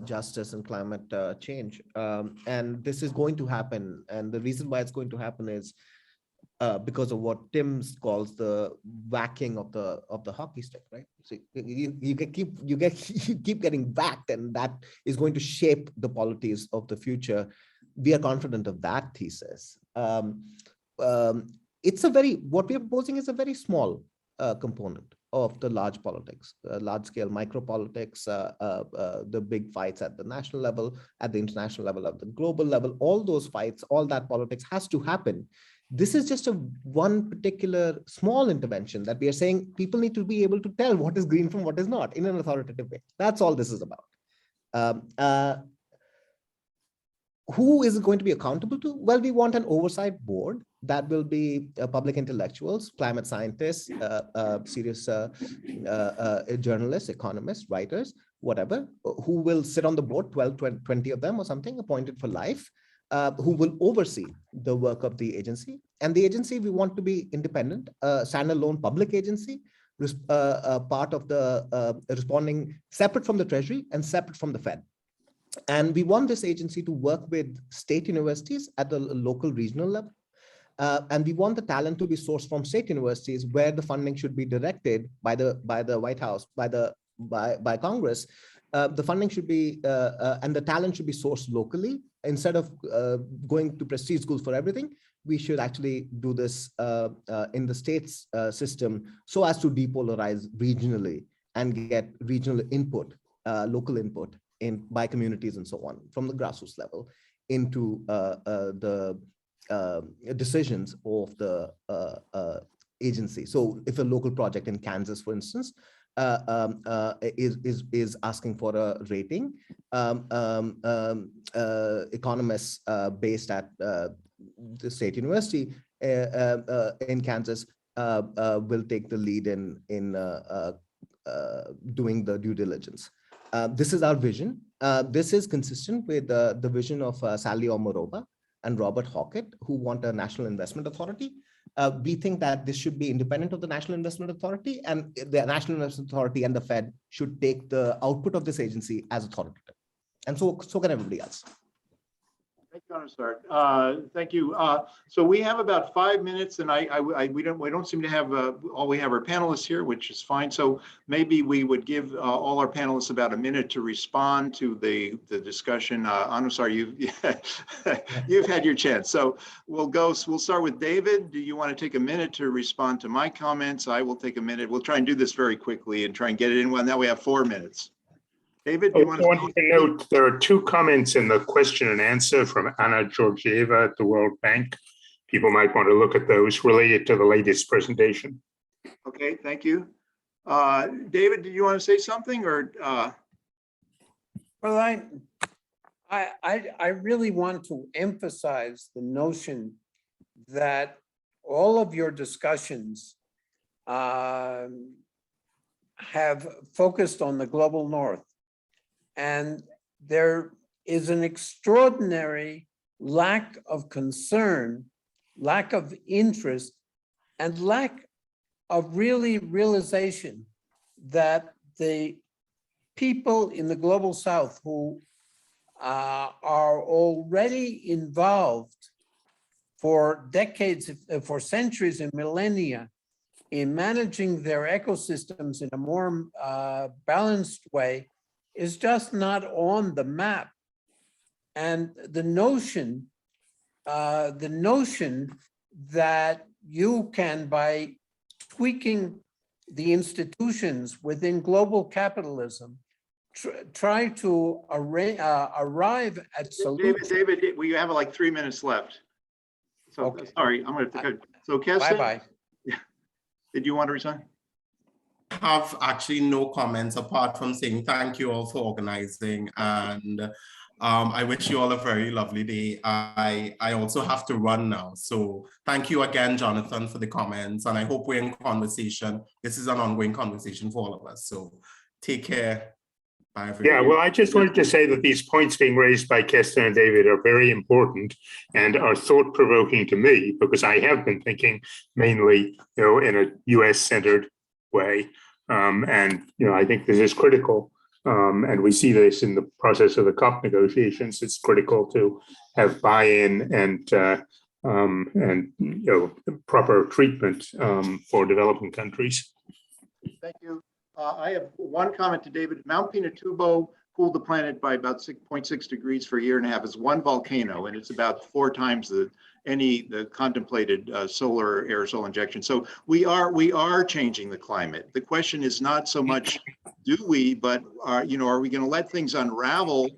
justice and climate change. And this is going to happen. And the reason why it's going to happen is because of what Tim calls the whacking of the hockey stick, right? So you keep getting whacked, and that is going to shape the polities of the future. We are confident of that thesis. It's what we are proposing is a very small component of the large politics, large scale micro politics, the big fights at the national level, at the international level, at the global level. All those fights, all that politics has to happen. This is just one particular small intervention that we are saying people need to be able to tell what is green from what is not in an authoritative way. That's all this is about. Who is it going to be accountable to? Well, we want an oversight board that will be public intellectuals, climate scientists, serious journalists, economists, writers, whatever, who will sit on the board, 20 of them or something, appointed for life, who will oversee the work of the agency. And the agency, we want to be independent, standalone public agency, part of the responding separate from the Treasury and separate from the Fed. And we want this agency to work with state universities at the local regional level. And we want the talent to be sourced from state universities where the funding should be directed by the White House, by Congress. The funding should be, and the talent should be sourced locally. Instead of going to prestige schools for everything, we should actually do this in the states system so as to depolarize regionally and get regional input, local input by communities and so on from the grassroots level into the decisions of the agency. So if a local project in Kansas, for instance, is asking for a rating, economists based at the state university in Kansas will take the lead in doing the due diligence. This is our vision. This is consistent with the vision of Sally Omarova and Robert Hockett, who want a national investment authority. We think that this should be independent of the National Investment Authority, and the National Investment Authority and the Fed should take the output of this agency as authoritative. And so can everybody else. Thank you, Anusar. Thank you. So we have about 5 minutes, and we don't seem to have all we have our panelists here, which is fine. So maybe we would give all our panelists about a minute to respond to the discussion. Anusar, you've had your chance. So we'll start with David. Do you want to take a minute to respond to my comments? I will take a minute. We'll try and do this very quickly and try and get it in one. Now we have 4 minutes. David, do you want to? I want to note there are 2 comments in the question and answer from Anna Georgieva at the World Bank. People might want to look at those related to the latest presentation. Okay, thank you. David, do you want to say something or? Well, I really want to emphasize the notion that all of your discussions have focused on the global north. And there is an extraordinary lack of concern, lack of interest, and lack of really realization that the people in the global South who are already involved for decades, for centuries and millennia in managing their ecosystems in a more balanced way is just not on the map. And the notion that you can, by tweaking the institutions within global capitalism, try to arrive at solutions. David, we have like 3 minutes left. So Okay. sorry, I'm going to have to cut. So Keston, Bye-bye. did you want to resign? I have actually no comments apart from saying thank you all for organizing, and I wish you all a very lovely day. I also have to run now. So thank you again, Jonathan, for the comments, and I hope we're in conversation. This is an ongoing conversation for all of us. So take care. Bye, everybody. Yeah, well, I just wanted to say that these points being raised by Keston and David are very important and are thought-provoking to me, because I have been thinking mainly, in a US-centered way. And, I think this is critical. And we see this in the process of the COP negotiations. It's critical to have buy-in and proper treatment for developing countries. Thank you. I have one comment to David. Mount Pinatubo cooled the planet by about 6.6 degrees for a year and a half. It's one volcano, and it's about 4 times the contemplated solar aerosol injection. So we are changing the climate. The question is not so much do we, but are we going to let things unravel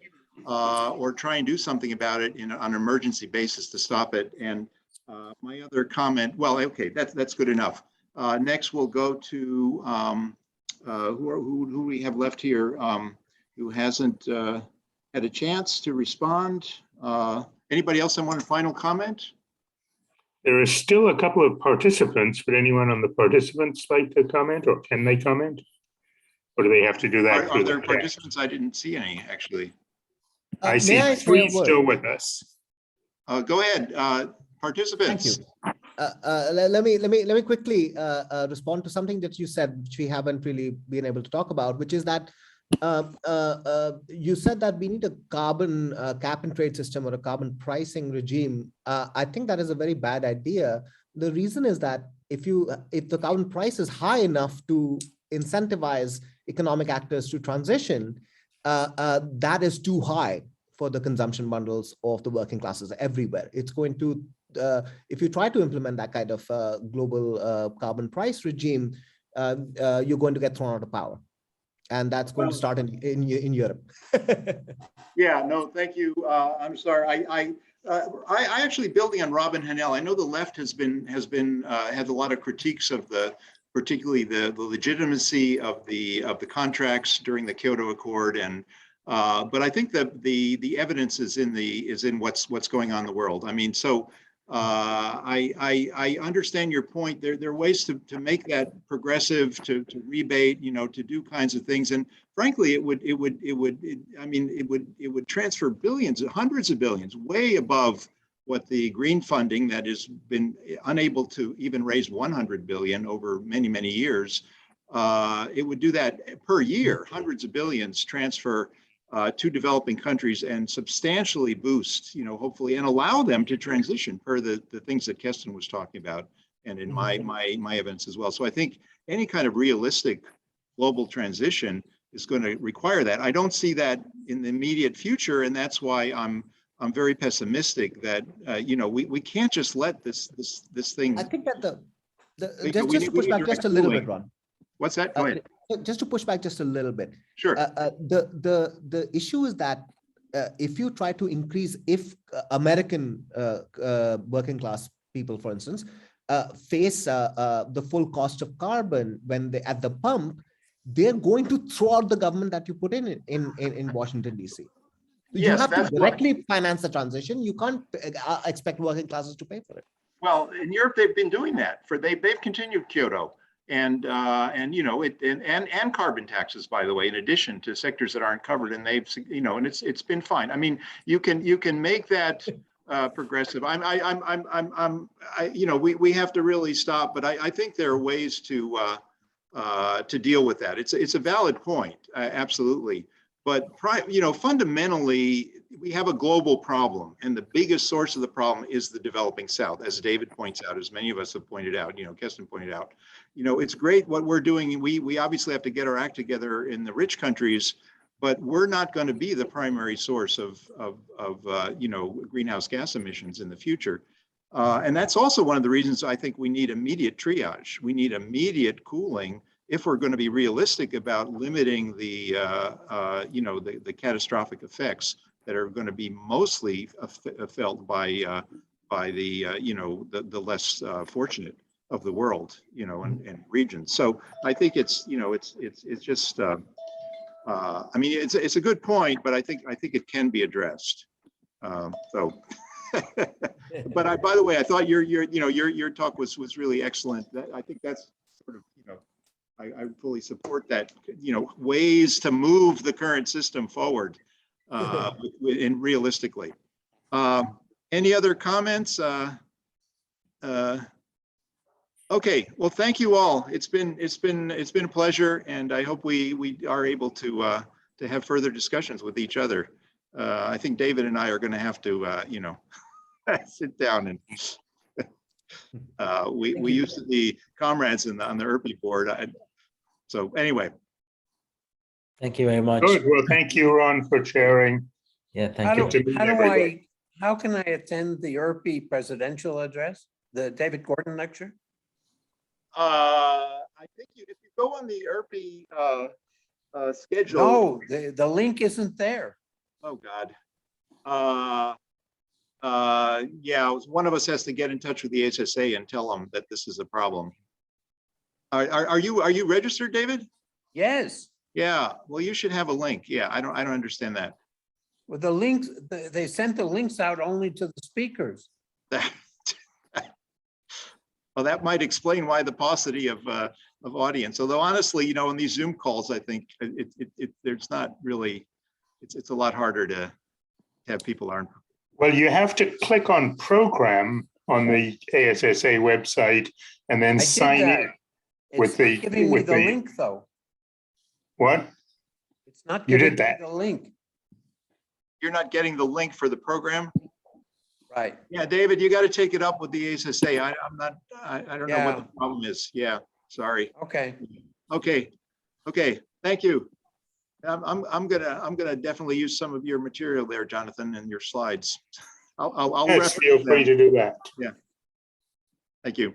or try and do something about it on an emergency basis to stop it? And my other comment, well, okay, that's good enough. Next, we'll go to who we have left here who hasn't had a chance to respond. Anybody else want a final comment? There is still a couple of participants. Would anyone on the participants like to comment, or can they comment? Or do they have to do that? Are there participants? I didn't see any, actually. I see 3 still with us. Go ahead, participants. Thank you. Let me quickly respond to something that you said, which we haven't really been able to talk about, which is that you said that we need a carbon cap and trade system or a carbon pricing regime. I think that is a very bad idea. The reason is that if the carbon price is high enough to incentivize economic actors to transition, that is too high for the consumption bundles of the working classes everywhere. It's going to if you try to implement that kind of global carbon price regime, you're going to get thrown out of power. And that's going to start in Europe. Yeah, no, thank you. I'm sorry. I actually, building on Robin Hanel, I know the left has had a lot of critiques of particularly the legitimacy of the contracts during the Kyoto Accord, and but I think that the evidence is in what's going on in the world. I mean, so. I understand your point. There are ways to make that progressive, to rebate, to do kinds of things. And frankly, it would transfer billions, hundreds of billions, way above what the green funding that has been unable to even raise 100 billion over many, many years. It would do that per year, hundreds of billions transfer to developing countries and substantially boost, hopefully, and allow them to transition per the things that Keston was talking about, and in my evidence as well. So I think any kind of realistic global transition is going to require that. I don't see that in the immediate future, and that's why I'm very pessimistic that we can't just let this thing. I think that just to push back just a little bit, Ron. What's that? Go ahead. Just to push back just a little bit. Sure. The issue is that if you try to increase, if American working class people, for instance, face the full cost of carbon when they at the pump, they're going to throw out the government that you put in Washington, D.C. You have to directly finance the transition. You can't expect working classes to pay for it. Well, in Europe, they've been doing that. They've continued Kyoto. and you know, and carbon taxes, by the way, in addition to sectors that aren't covered, and they've, you know, and it's been fine. I mean, you can make that progressive. You know, we have to really stop, but I think there are ways to deal with that. It's a valid point, absolutely. But you know, fundamentally, we have a global problem, and the biggest source of the problem is the developing South, as David points out, as many of us have pointed out. You know, Keston pointed out. You know, it's great what we're doing. We obviously have to get our act together in the rich countries, but we're not going to be the primary source of you know, greenhouse gas emissions in the future. And that's also one of the reasons I think we need immediate triage. We need immediate cooling if we're going to be realistic about limiting the you know, the catastrophic effects that are going to be mostly felt by the you know, the less fortunate of the world, you know, and regions. So I think it's, you know, it's just I mean, it's a good point, but I think it can be addressed. So. But by the way, I thought your talk was really excellent. I think that's sort of, you know, I fully support that, you know, ways to move the current system forward and realistically. Any other comments? Okay, well, thank you all. It's been a pleasure, and I hope we are able to have further discussions with each other. I think David and I are going to have to, you know, sit down and we used to be comrades on the ERPI board. So anyway. Thank you very much. Good. Well, thank you, Ron, for sharing. Yeah, thank you. How can I attend the ERPI presidential address, the David Gordon lecture? I think if you go on the ERPI schedule. No, the link isn't there. Oh God. Yeah, one of us has to get in touch with the SSA and tell them that this is a problem. Are you registered, David? Yes. Yeah. Well, you should have a link. Yeah, I don't understand that. Well, the links, they sent the links out only to the speakers. Well, that might explain why the paucity of audience. Although honestly, you know, in these Zoom calls, I think there's not really. It's a lot harder to have people aren't. Well, you have to click on program on the ASSA website and then sign in with the. It's not giving me the link though. What? It's not You giving did that. me the link. You're not getting the link for the program. Right. Yeah, David, you got to take it up with the ASSA. I don't know what the problem is. Yeah, sorry. Okay. Okay. Thank you. I'm gonna definitely use some of your material there, Jonathan, and your slides. I'll yes, feel free to do that. Yeah. Thank you.